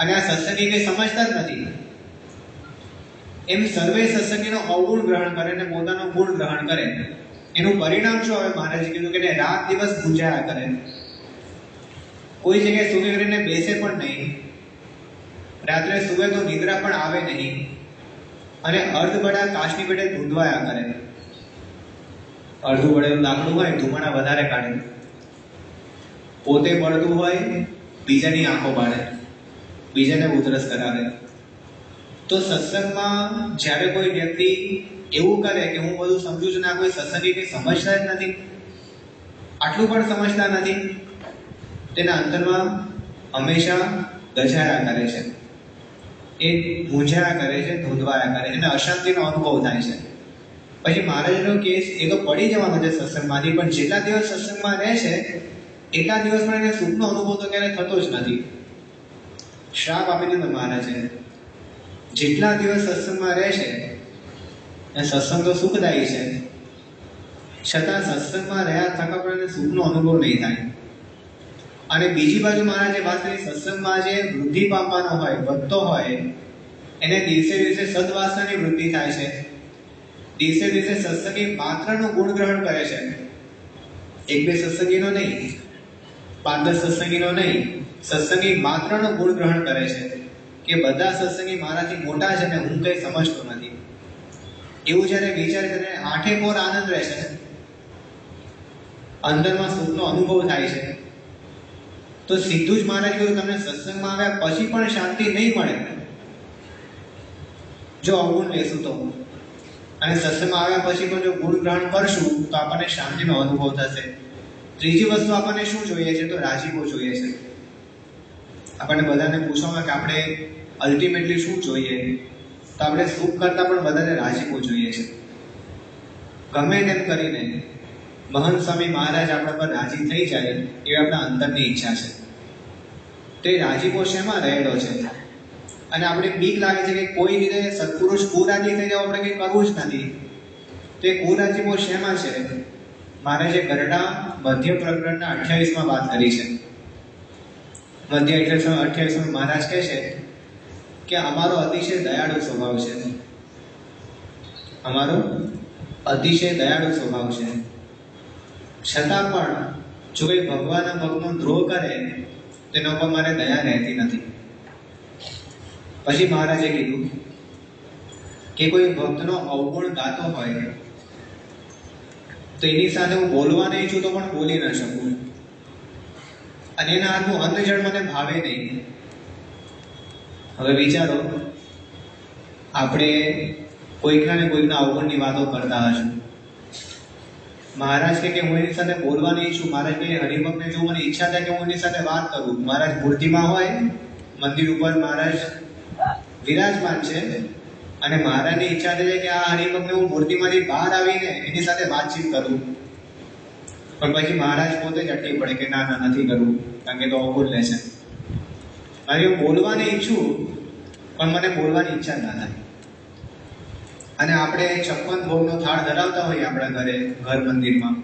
અને આ સત્સંગી કંઈ સમજતા જ નથી, એમ સર્વે સત્સંગીનો અવગુણ ગ્રહણ કરે અને પોતાનો ગુણ ગ્રહણ કરે. એનું પરિણામ શું આવે? મહારાજે કીધું કે રાત દિવસ ગુંજાયા કરે, કોઈ જગ્યાએ સુખી કરીને બેસે પણ નહીં, રાત્રે સુવે તો નિદ્રા પણ આવે નહીં, અને અર્ધબડા કાચની પેટે ધૂંધવાયા કરે. અડધું બળેલું લાકડું હોય ધુમાડા વધારે કાઢે, પોતે બળતું હોય બીજાની આંખો બાળે, બીજાને ઉધરસ કરાવે. તો સત્સંગમાં જ્યારે કોઈ વ્યક્તિ એવું કરે કે હું બધું સમજુ છું ને આ કોઈ સત્સંગી કંઈ સમજતા જ નથી, આટલું પણ સમજતા નથી, તેના અંતરમાં હંમેશા ગજાયા કરે છે, એ મૂંઝાયા કરે છે, ધૂંધવાયા કરે છે અને અશાંતિનો અનુભવ થાય છે. પછી મહારાજનો કેસ એ તો પડી જવાનો છે સત્સંગમાંથી, પણ જેટલા દિવસ સત્સંગમાં રહે છે એટલા દિવસ પણ એને સુખનો અનુભવ તો ક્યારેય થતો જ નથી. શ્રાપ આપી દીધો મહારાજે, જેટલા દિવસ સત્સંગમાં રહે છે એ સત્સંગ તો સુખદાયી છે, છતાં સત્સંગમાં રહ્યા થકા પણ એને સુખનો અનુભવ નહીં થાય. અને બીજી બાજુ મહારાજે વાત કરી, સત્સંગમાં જે વૃદ્ધિ પામવાનો હોય, વધતો હોય, એને દિવસે દિવસે સદવાસનાની વૃદ્ધિ થાય છે, દિવસે દિવસે સત્સંગી માત્રનો ગુણ ગ્રહણ કરે છે, એક બે સત્સંગીનો નહીં, 5-10 સત્સંગીનો નહીં, સત્સંગી માત્રનો ગુણ ગ્રહણ કરે છે કે બધા સત્સંગી મારાથી મોટા છે ને હું કંઈ સમજતો નથી. એવું જ્યારે વિચાર કરે આઠે પોર આનંદ રહે છે, અંદરમાં સુખનો અનુભવ થાય છે. તો સીધું જ મહારાજ કહ્યું તમને સત્સંગમાં આવ્યા પછી પણ શાંતિ નહીં મળે જો અવગુણ લેશું તો, અને સત્સંગમાં આવ્યા પછી પણ જો ગુણ ગ્રહણ કરશું તો આપણને શાંતિનો અનુભવ થશે. ત્રીજી વસ્તુ આપણને શું જોઈએ છે? તો રાજીપો જોઈએ છે. આપણને બધાને પૂછવામાં કે આપણે અલ્ટિમેટલી શું જોઈએ, તો આપણે સુખ કરતાં પણ બધાને રાજીપો જોઈએ છે. ગમે તેમ કરીને મહંત સ્વામી મહારાજ આપણા પર રાજી થઈ જાય એ આપણા અંતરની ઈચ્છા છે. તો એ રાજીપો શેમાં રહેલો છે? અને આપણે બીક લાગે છે કે કોઈ રીતે સત્પુરુષ કુરાજી થઈ જાવ, આપણે કંઈ કરવું જ નથી. તો એ કુરાજીપો શેમાં છે? મહારાજે ગરડા મધ્ય પ્રકરણના 28માં વાત કરી છે. મધ્ય 28માં મહારાજ કહે છે કે અમારો અતિશય દયાળુ સ્વભાવ છે, અમારો અતિશય દયાળુ સ્વભાવ છે, છતાં પણ જો કોઈ ભગવાનના ભક્તનો દ્રોહ કરે તેના ઉપર મારે દયા રહેતી નથી. પછી મહારાજે કીધું કે કોઈ ભક્તનો અવગુણ ગાતો હોય તો એની સાથે હું બોલવા નહીં છું તો પણ બોલી ન શકું, અને એના હાથનું અન્નજળ મને ભાવે નહીં. હવે વિચારો, આપણે કોઈકના ને કોઈકના અવગુણની વાતો કરતા હશું. મહારાજ કે હું એની સાથે બોલવા નહીં છું. મહારાજ કે હરિભક્તને જો મને ઈચ્છા થાય કે હું એની સાથે વાત કરું, મહારાજ મૂર્તિમાં હોય, મંદિર ઉપર મહારાજ વિરાજમાન છે, અને મહારાજની ઈચ્છા થઈ કે આ હરિભક્તને હું મૂર્તિમાંથી બહાર આવીને એની સાથે વાતચીત કરું, પણ પછી મહારાજ પોતે જ અટકી પડે કે ના ના નથી કરવું, કારણ કે તો અવગુણ લે છે. અને હું બોલવાની ઈચ્છું પણ મને બોલવાની ઈચ્છા ના થાય. અને આપણે 56 ભોગનો થાળ ધરાવતા હોઈએ આપણા ઘરે, ઘર મંદિરમાં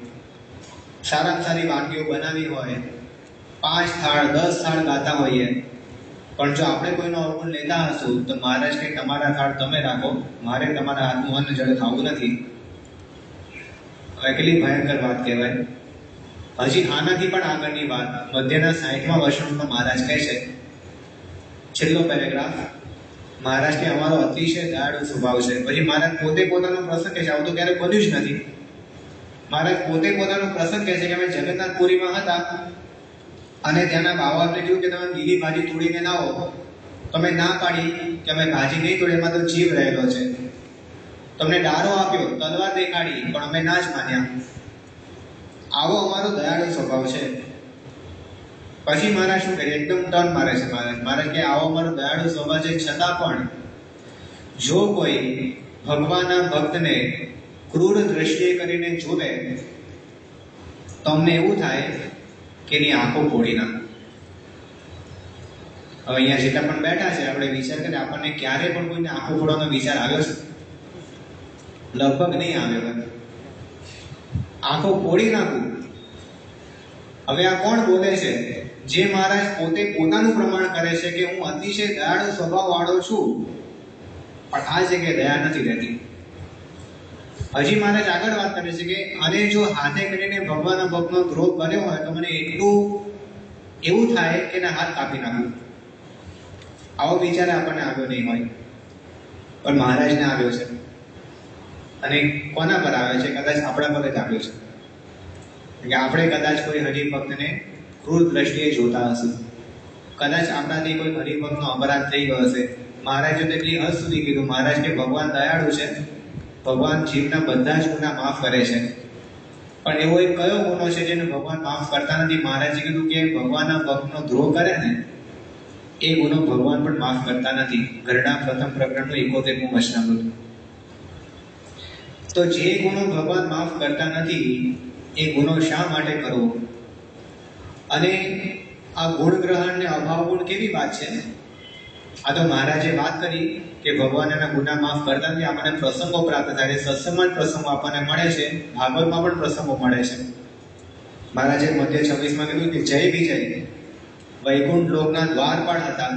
સારામાં સારી વાનગીઓ બનાવી હોય, 5 થાળ 10 થાળ ગાતા હોઈએ, પણ જો આપણે કોઈનો અવગુણ લેતા હશું તો મહારાજ કે તમારા થાળ તમે રાખો, મારે તમારા હાથનું અન્ન જળ ખાવું નથી. હવે કેટલી ભયંકર વાત કહેવાય. હજી આનાથી પણ આગળની વાત મધ્યના 60મા વર્ષમાં મહારાજ કહે છે, છેલ્લો પેરેગ્રાફ, મહારાજ કે અમારો અતિશય દયાળુ સ્વભાવ છે. પછી મહારાજ પોતે પોતાનો પ્રસંગ કહે છે, આવું તો ક્યારે બન્યું જ નથી. મહારાજ પોતે પોતાનો પ્રસંગ કહે છે કે અમે જગન્નાથપુરીમાં હતા અને ત્યાંના બાવાને કહ્યું કે તમે લીલી ભાજી તોડીને લાવો, તમે ના પાડી કે અમે ભાજી નહીં તોડી, એમાં તો જીવ રહેલો છે. તમને ડારો આપ્યો, તલવાર દેખાડી, પણ અમે ના જ માન્યા. આવો અમારો દયાળુ સ્વભાવ છે. પછી મહારાજ શું કહે, એકદમ ટર્ન મારે છે મહારાજ કે આવો અમારો દયાળુ સ્વભાવ છે, છતાં પણ જો કોઈ ભગવાનના ભક્તને ક્રૂર દ્રષ્ટિએ કરીને જોવે તો અમને એવું થાય કે એની આંખો ફોડી નાખો. હવે અહીંયા જેટલા પણ બેઠા છે આપણે વિચાર કરીએ, આપણને ક્યારે પણ કોઈને આંખો ફોડવાનો વિચાર આવ્યો છે? લગભગ નહીં આવ્યો હોય. આંખો ફોડી નાખું. હવે આ કોણ બોલે છે? જે મહારાજ પોતે પોતાનું પ્રમાણ કરે છે કે હું અતિશય દયાળુ સ્વભાવ વાળો છું, પણ આ જગ્યાએ દયા નથી રહેતી. હજી મહારાજ આગળ વાત કરે છે કે અને જો હાથે કરીને ભગવાનના ભક્તનો દ્રોહ કર્યો હોય તો મને એટલું એવું થાય કે એના હાથ કાપી નાખું. આવો વિચાર આપણને આવ્યો નહીં હોય, પણ મહારાજને આવ્યો છે. અને કોના પર આવે છે? કદાચ આપણા પર જ આવ્યો છે. કે આપણે કદાચ કોઈ હરિભક્તને ક્રૂર દ્રષ્ટિએ જોતા હશું, કદાચ આપણાથી કોઈ હરિભક્તનો અપરાધ થઈ ગયો હશે. મહારાજે તો એટલી હદ સુધી કીધું, મહારાજ કે ભગવાન દયાળુ છે, ભગવાન જીવના બધા જ ગુના માફ કરે છે, પણ એવો એક કયો ગુનો છે જેને ભગવાન માફ કરતા નથી? મહારાજે કીધું કે ભગવાનના ભક્તનો દ્રોહ કરે ને એ ગુનો ભગવાન પણ માફ કરતા નથી. ગરડા પ્રથમ પ્રકરણનું 71મું વચનામૃત. તો જે ગુનો ભગવાન માફ કરતા નથી એ ગુનો શા માટે કરવો? અને આ ગુણ ગ્રહણ ને અભાવ ગુણ કેવી વાત છે? આ તો મહારાજે વાત કરી કે ભગવાન એના ગુના માફ કરતા નથી. આપણને પ્રસંગો પ્રાપ્ત થાય છે, સત્સંગમાં પ્રસંગો આપણને મળે છે, ભાગવતમાં પણ પ્રસંગો મળે છે. મહારાજે મધ્ય 26માં કીધું કે જય વિજય વૈકુંઠ લોકના દ્વારપાળ હતા,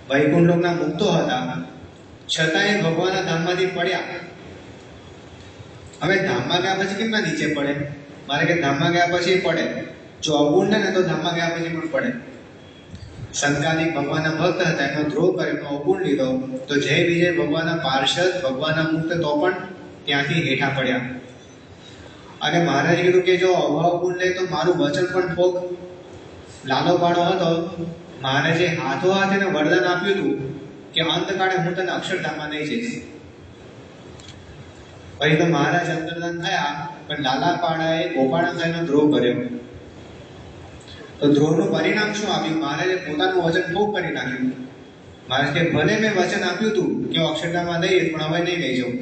વૈકુંઠ લોકના મુક્તો હતા, છતાંય ભગવાનના ધામમાંથી પડ્યા. હવે ધામમાં ગયા પછી કેમ ના નીચે પડે? મારે કે ધામમાં ગયા પછી પડે. જો અવગુણ ને તો ધામમાં ગયા પછી પણ પડે. સંતાનિક ભગવાનના ભક્ત હતા, એનો દ્રોહ કર્યો, એનો અવગુણ લીધો, તો જય વિજય ભગવાનના પાર્ષદ, ભગવાનના મુક્ત તો પણ ત્યાંથી હેઠા પડ્યા. અને મહારાજે કીધું કે જો અભાવ ગુણ લે તો મારું વચન પણ ભોગ લાલો પાડો હતો. મહારાજે હાથો હાથ એને વરદાન આપ્યું હતું કે અંતકાળે હું તને અક્ષરધામમાં લઈ જઈશ. પછી તો મહારાજ અંતર્ધાન થયા, પણ લાલાપાડાએ ગોપાળાચાર્યનો દ્રોહ કર્યો. તો દ્રોહનું પરિણામ શું આવ્યું? મહારાજે પોતાનું વચન ભોગ કરી નાખ્યું. મહારાજ કે ભલે મેં વચન આપ્યું હતું કે અક્ષરધામમાં લઈએ, પણ હવે નહીં લઈ જાઉં.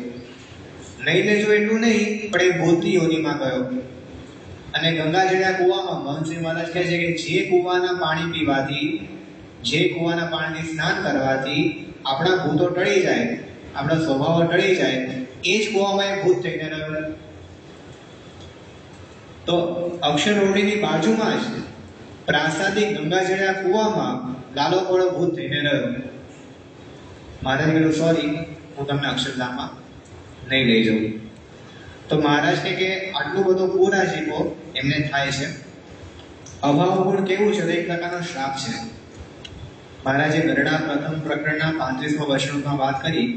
નહીં લઈ જાઉં એટલું નહીં, પણ એ ભૂતની યોનિમાં ગયો. અને ગંગાજળિયા કૂવામાં મહંતશ્રી મહારાજ કહે છે કે જે કૂવાના પાણી પીવાથી, જે કૂવાના પાણીથી સ્નાન કરવાથી આપણા ભૂતો ટળી જાય, આપણા સ્વભાવો ટળી જાય, એ જ કૂવામાં એ ભૂત થઈને રહ્યો. તો અક્ષરવડીની બાજુમાં જ પ્રાસાદિક ગંગાજળિયા કૂવામાં લાલોપોળો ભૂત થઈને રહ્યો. મહારાજ કીધું સોરી, હું તમને અક્ષરધામમાં નહીં લઈ જાઉં. તો મહારાજ કે આટલું બધું પૂરા જીવો એમને થાય છે. અભાવ ગુણ કેવું છે? તો એક પ્રકારનો શ્રાપ છે. મહારાજે ગરડા પ્રથમ પ્રકરણના 35મા વચનમાં વાત કરી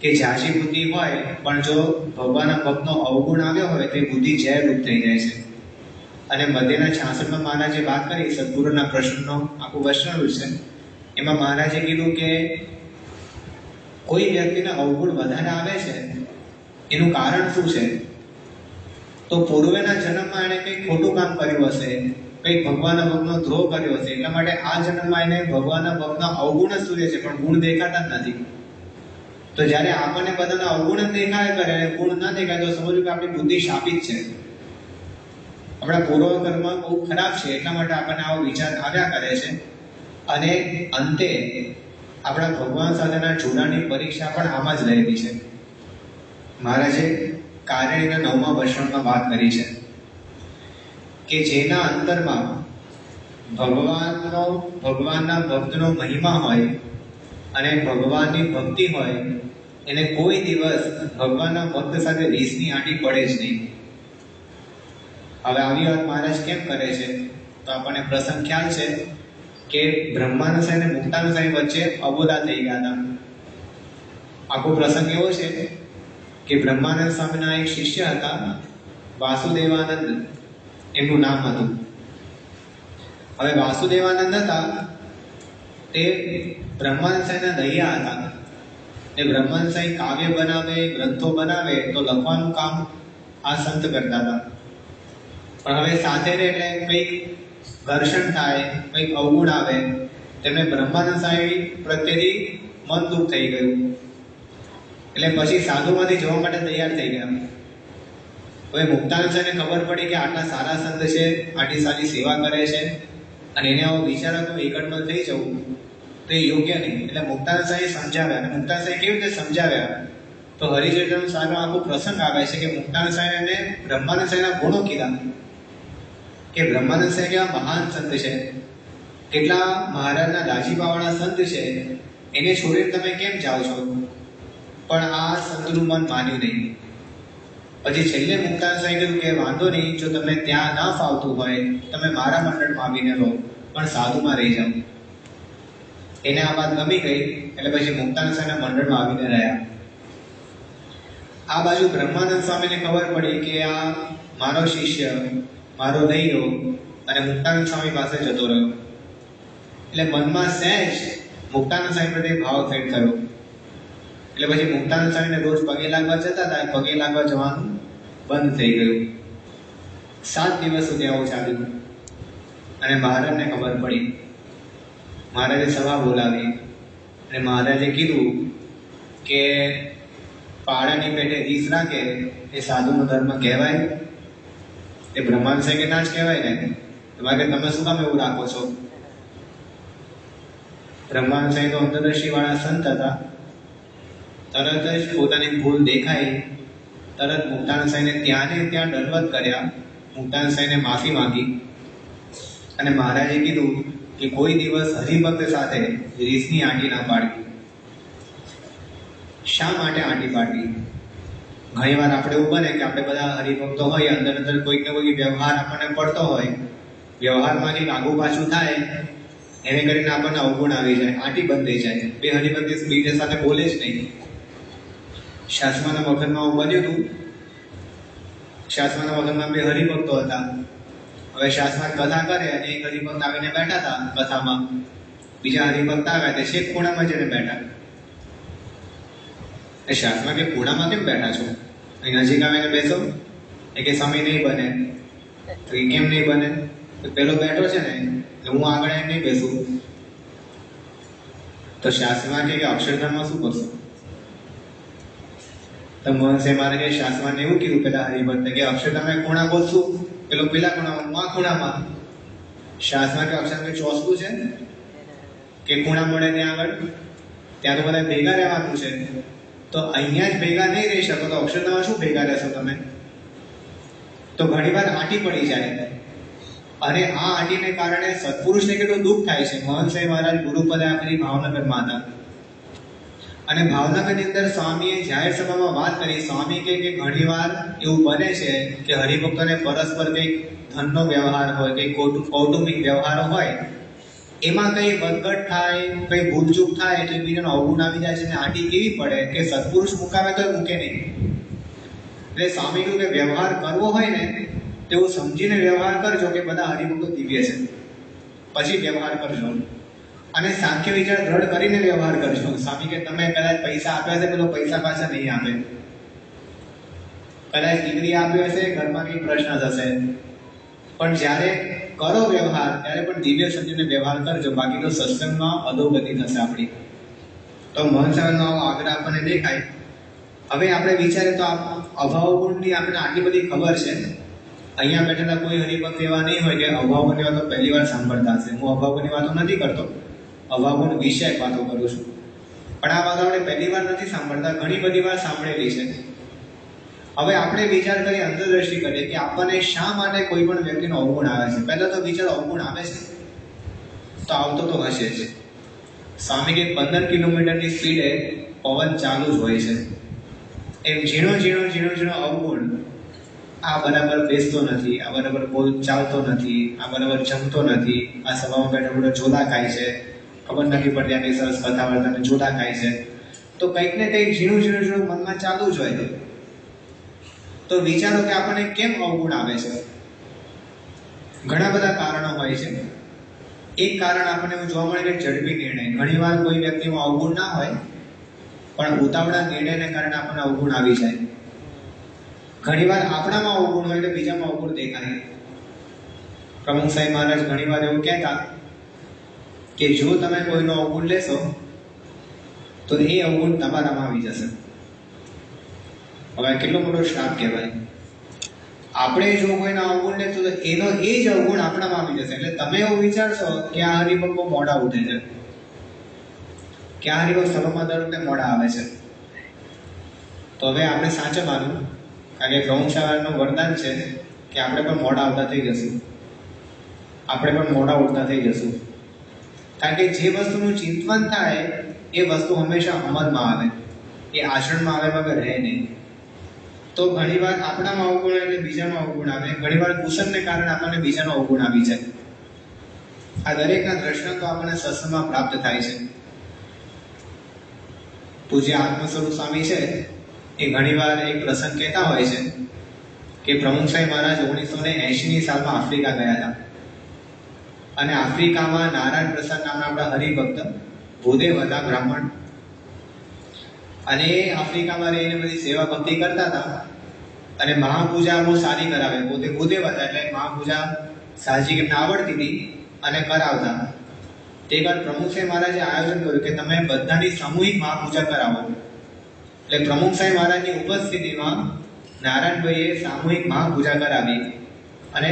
કે જાજી બુદ્ધિ હોય પણ જો ભગવાનના ભક્તનો અવગુણ આવ્યો હોય તો બુદ્ધિ ઝેરરૂપ થઈ જાય છે. અને મધ્યના 66માં મહારાજે વાત કરી સદગુરુના પ્રશ્નનો આખું વચનામૃત છે. એમાં મહારાજે કીધું કે કોઈ વ્યક્તિને અવગુણ વધારે આવે છે એનું કારણ શું છે? તો પૂર્વેના જન્મમાં એણે કંઈક ખોટું કામ કર્યું હશે, કંઈક ભગવાનના ભક્તનો દ્રોહ કર્યો હશે, એટલા માટે આ જન્મમાં એને ભગવાનના ભક્તના અવગુણ જ સૂર્ય છે, પણ ગુણ દેખાતા જ નથી. તો જ્યારે આપણને બધાના અવગુણ જ દેખાય કરે અને ગુણ ના દેખાય તો સમજવું કે આપણી બુદ્ધિ શાપિત છે, આપણા પૂર્વ કર્મ બહુ ખરાબ છે, એટલા માટે આપણને આવો વિચાર આવ્યા કરે છે. અને અંતે આપણા ભગવાન સાથેના જોડાણની પરીક્ષા પણ આમાં જ રહેલી છે. મહારાજે કારણીના 9મા વચનમાં વાત કરી છે કે જેના અંતરમાં ભગવાનના ભક્તનો મહિમા હોય અને ભગવાનની ભક્તિ હોય, એને કોઈ દિવસ ભગવાનના ભક્ત સાથે રીસની આંટી પડે જ નહીં. હવે આવી વાત મહારાજ કેમ કરે છે? તો આપણને પ્રસંગ ખ્યાલ છે કે બ્રહ્માનંદ સાહેબ અને મુક્તાનંદ સાહેબ વચ્ચે અબોલા થઈ ગયા હતા. આખો પ્રસંગ એવો છે કે બ્રહ્માનંદ સ્વામીના એક શિષ્ય હતા, વાસુદેવાનંદ એમનું નામ હતું. હવે વાસુદેવાનંદ હતા તે બ્રહ્માનંદ સાહેબના દહિયા હતા. ને બ્રહ્માનંદ સાહેબ કાવ્ય બનાવે, ગ્રંથો બનાવે તો લખવાનું કામ આ સંત કરતા હતા. પણ હવે સાથે રહે એટલે કંઈક ઘર્ષણ થાય, કંઈક અવગુણ આવે, તેમને બ્રહ્માનંદ સાહેબ પ્રત્યેથી મન દુઃખ થઈ ગયું. એટલે પછી સાધુમાંથી જવા માટે તૈયાર થઈ ગયા. હવે મુક્તાનંદ સાહેબને ખબર પડી કે આટલા સારા સંત છે, આટલી સારી સેવા કરે છે, અને એને આવો વિચાર હતો એકઠો થઈ જવું તો એ યોગ્ય નહીં. એટલે મુક્તાનંદ સાહેબ સમજાવ્યા. અને મુક્તાનંદ સાહેબ કેવી રીતે સમજાવ્યા તો હરિચરિત્ર સાગરમાં આખો પ્રસંગ આવે છે કે મુક્તાનંદ સ્વામીને બ્રહ્માનંદ સ્વામીના ગુણો કીધા કે બ્રહ્માનંદ સ્વામી કેવા મહાન સંત છે, કેટલા મહારાજના રાજીપાવાળા સંત છે, એને છોડીને તમે કેમ જાઓ છો? પણ આ સંતનું મન માન્યું નહીં. પછી છેલ્લે મુક્તાનંદ સ્વામી કહ્યું કે વાંધો નહીં, જો તમને ત્યાં ના ફાવતું હોય તમે મારા મંડળમાં આવીને રહો, પણ સાધુમાં રહી જાઓ. એને આ વાત ગમી ગઈ એટલે પછી મુક્તાનંદ સ્વામીના મંડળમાં આવીને રહ્યા. આ બાજુ બ્રહ્માનંદ સ્વામીને ખબર પડી કે આ મારો શિષ્ય મારો નહીં રહ્યો અને મુક્તાનંદ સ્વામી પાસે જતો રહ્યો. એટલે મનમાં સહેજ મુક્તાનંદ સ્વામી પ્રત્યે ભાવ ફેર થયો. એટલે પછી મુક્તાનંદ સ્વામીને રોજ પગે લાગવા જતા હતા, પગે લાગવા જવાનું બંધ થઈ ગયું. 7 દિવસ સુધી આવું ચાલ્યું અને મહારાજને ખબર પડી. મહારાજે સભા બોલાવી અને મહારાજે કીધું કે પાડાની પેટે રીસ રાખે એ સાધુનો ધર્મ કહેવાય? એ બ્રહ્માંડ છે કે ના જ કહેવાય ને. તમારે તમે શું કામ એવું રાખો છો? બ્રહ્માંડ સાહેબ તો અંતરદર્શી વાળા સંત હતા. તરત જ પોતાની ભૂલ દેખાઈ, તરત મુક્તાનંદ સાહેબને ત્યાં દંડવત કર્યા. મુક્તાનંદ સાહેબને માફી માંગી અને મહારાજે કીધું કે કોઈ દિવસ હરિભક્ત સાથે રીસની આંટી ના પાડવી. શા માટે આંટી પાડવી? ઘણી વાર આપણે એવું બને કે આપણે બધા હરિભક્તો હોય, અંદર કોઈક ને કોઈ વ્યવહાર આપણને પડતો હોય, વ્યવહારમાં કંઈક આગુ પાછું થાય એને કરીને આપણને અવગુણ આવી જાય, આંટી બંધ થઈ જાય, બે હરિભક્ત બીજા સાથે બોલે જ નહીં. શાસમાના વખતમાં આવું બન્યું હતું. શાસમાના વખતમાં 2 હરિભક્તો હતા. હવે શાસમાં કથા કરે અને એક હરિભક્ત આવીને બેઠા હતા કથામાં, બીજા હરિભક્ત આવ્યા તે છેક ખૂણામાં જઈને બેઠા. એ શાસમાં કે ખૂણામાં કેમ બેઠા છો? અહીં નજીક આવીને બેસો. એ કે સમય નહીં બને. તો એ કેમ નહીં બને? તો પેલો બેઠો છે ને એટલે હું આગળ એમ નહીં બેસું. તો શાસમાં કે અક્ષરધામમાં શું કરશો? તો મોહન સાહેબ મારે કે શાસમાને એવું કીધું પેલા હરિભક્ત કે અક્ષરધામે ખૂણા બોલશું, પેલો પેલા ખૂણામાં હું આ ખૂણામાં. શાસમાં કે અક્ષરધામ ચોસલું છે કે ખૂણા મળે ત્યાં આગળ? ત્યાં તો બધા ભેગા રહેવાનું છે. તો અહીંયા જ ભેગા નહીં રહી શકો તો અક્ષરધામમાં શું ભેગા રહેશો તમે? તો ઘણીવાર આંટી પડી જાય અને આ આંટીને કારણે સત્પુરુષને કેટલું દુઃખ થાય છે. મોહન સાહેબ મહારાજ ગુરુપદે આપેલી ભાવનગરમાં હતા અને ભાવનગરની અંદર સ્વામીએ જાહેર સભામાં વાત કરી. સ્વામી કે ઘણીવાર એવું બને છે કે હરિભક્તોને પરસ્પર કંઈક ધનનો વ્યવહાર હોય, કંઈક કૌટુંબિક વ્યવહારો હોય, એમાં કંઈ વધઘટ થાય, કંઈ ભૂલચૂક થાય તો એકબીજાનો અવગુણ આવી જાય છે અને આંટી કેવી પડે કે સત્પુરુષ મુકાવે તો મૂકે નહીં. એટલે સ્વામી કહ્યું કે વ્યવહાર કરવો હોય ને તેવું સમજીને વ્યવહાર કરજો કે બધા હરિભક્તો દિવ્ય છે, પછી વ્યવહાર કરજો અને સાંખ્ય વિચાર દ્રઢ કરીને વ્યવહાર કરજો. સ્વામી કે તમે કદાચ પૈસા આપ્યા છે, પેલો પૈસા પાછા નહીં આપે, કદાચ ડિગ્રી આપ્યો હશે, ઘરમાં કંઈક પ્રશ્ન થશે, પણ જ્યારે કરો વ્યવહાર ત્યારે પણ દિવ્ય સમજીને વ્યવહાર કરજો, બાકી તો સત્સંગમાં અધોગતિ થશે આપણી. તો મહન સાહેબનો આગ્રહ આપણને દેખાય. હવે આપણે વિચારીએ તો અભાવ ગુણની આપણને આટલી બધી ખબર છે. અહીંયા બેઠેલા કોઈ હરિભક્ત એવા નહીં હોય કે અભાવની વાતો પહેલી વાર સાંભળતા હશે. હું અભાવની વાતો નથી કરતો, અભાવગુણ વિષય વાતો કરું છું. પણ આ વાતો આપણે પહેલી વાર નથી સાંભળતા, ઘણી બધી વાર સાંભળેલી છે. હવે આપણે વિચાર કરીએ, અંતરદ્રષ્ટિ કરીએ કે આપણને શા માટે કોઈ પણ વ્યક્તિનો અવગુણ આવે છે. પહેલા તો વિચાર અવગુણ આવે છે તો આવતો તો હશે જ. સ્વામી કે 15 કિલોમીટરની સ્પીડે પવન ચાલુ જ હોય છે. એમ ઝીણો અવગુણ, આ બરાબર બેસતો નથી, આ બરાબર ચાલતો નથી, આ બરાબર જમતો નથી, આ સભામાં બેઠો જોડા ખાય છે, ખબર નથી પડતી આની સરસ કથા વાર્તાને જોડા ખાય છે. તો કંઈક ને કંઈક ઝીણું મનમાં ચાલુ જ હોય. તો વિચારો કે આપણને કેમ અવગુણ આવે છે. ઘણા બધા કારણો હોય છે. એક કારણ આપણને એવું જોવા મળે કે ઝડપી નિર્ણય. ઘણીવાર કોઈ વ્યક્તિમાં અવગુણ ના હોય પણ ઉતાવળા નિર્ણયને કારણે આપણને અવગુણ આવી જાય. ઘણીવાર આપણામાં અવગુણ હોય એટલે બીજામાં અવગુણ દેખાય. પ્રમુખ સાહેબ મહારાજ ઘણીવાર એવું કહેતા કે જો તમે કોઈનો અવગુણ લેશો તો એ અવગુણ તમારામાં આવી જશે. હવે કેટલો મોટો શ્રાપ કહેવાય. આપણે જો કોઈના અવગુણ લેશું તો એનો એ જ અવગુણ આપણામાં આવી જશે. એટલે તમે એવું વિચારશો કે આ હરિભક્તો મોડા ઉઠે છે, કે આ હરિભક્ત સભામાં દર વખતે મોડા આવે છે. તો હવે આપણે સાચવવાનું, કારણ કે પ્રમુખ સાહેબનું વરદાન છે કે આપણે પણ મોડા આવતા થઈ જશું, આપણે પણ મોડા ઉઠતા થઈ જશું. કારણ કે જે વસ્તુનું ચિંતન થાય એ વસ્તુ હંમેશા અમલમાં આવે, એ આચરણમાં આવે વગર રહે નહીં. તો ઘણીવાર આપણામાં અવગુણ એટલે બીજામાં અવગુણ આવે, ઘણીવાર કુશળને કારણે આપણને બીજાનો અવગુણ આવી જાય. આ દરેકના દ્રષ્ટાંતો આપણને સત્સંગમાં પ્રાપ્ત થાય છે. પૂજ્ય આત્મસ્વરૂપ સ્વામી છે એ ઘણીવાર એક પ્રસંગ કહેતા હોય છે કે પ્રમુખ સાહેબ મહારાજ 1980ની સાલમાં આફ્રિકા ગયા હતા, અને આફ્રિકામાં નારાયણ પ્રસાદ નામના આપણા હરિભક્ત ભૂદેવ હતા, બ્રાહ્મણ, અને આફ્રિકામાં રહીને બધી સેવા ભક્તિ કરતા હતા, અને મહાપૂજા બહુ સારી કરાવે. પોતે ભૂદેવ હતા એટલે મહાપૂજા સાહજિક એમને આવડતી હતી અને કરાવતા. તે વાર પ્રમુખ સાહેબ મહારાજે આયોજન કર્યું કે તમે બધાની સામૂહિક મહાપૂજા કરાવો. એટલે પ્રમુખ સાહેબ મહારાજની ઉપસ્થિતિમાં નારાયણભાઈએ સામૂહિક મહાપૂજા કરાવી, અને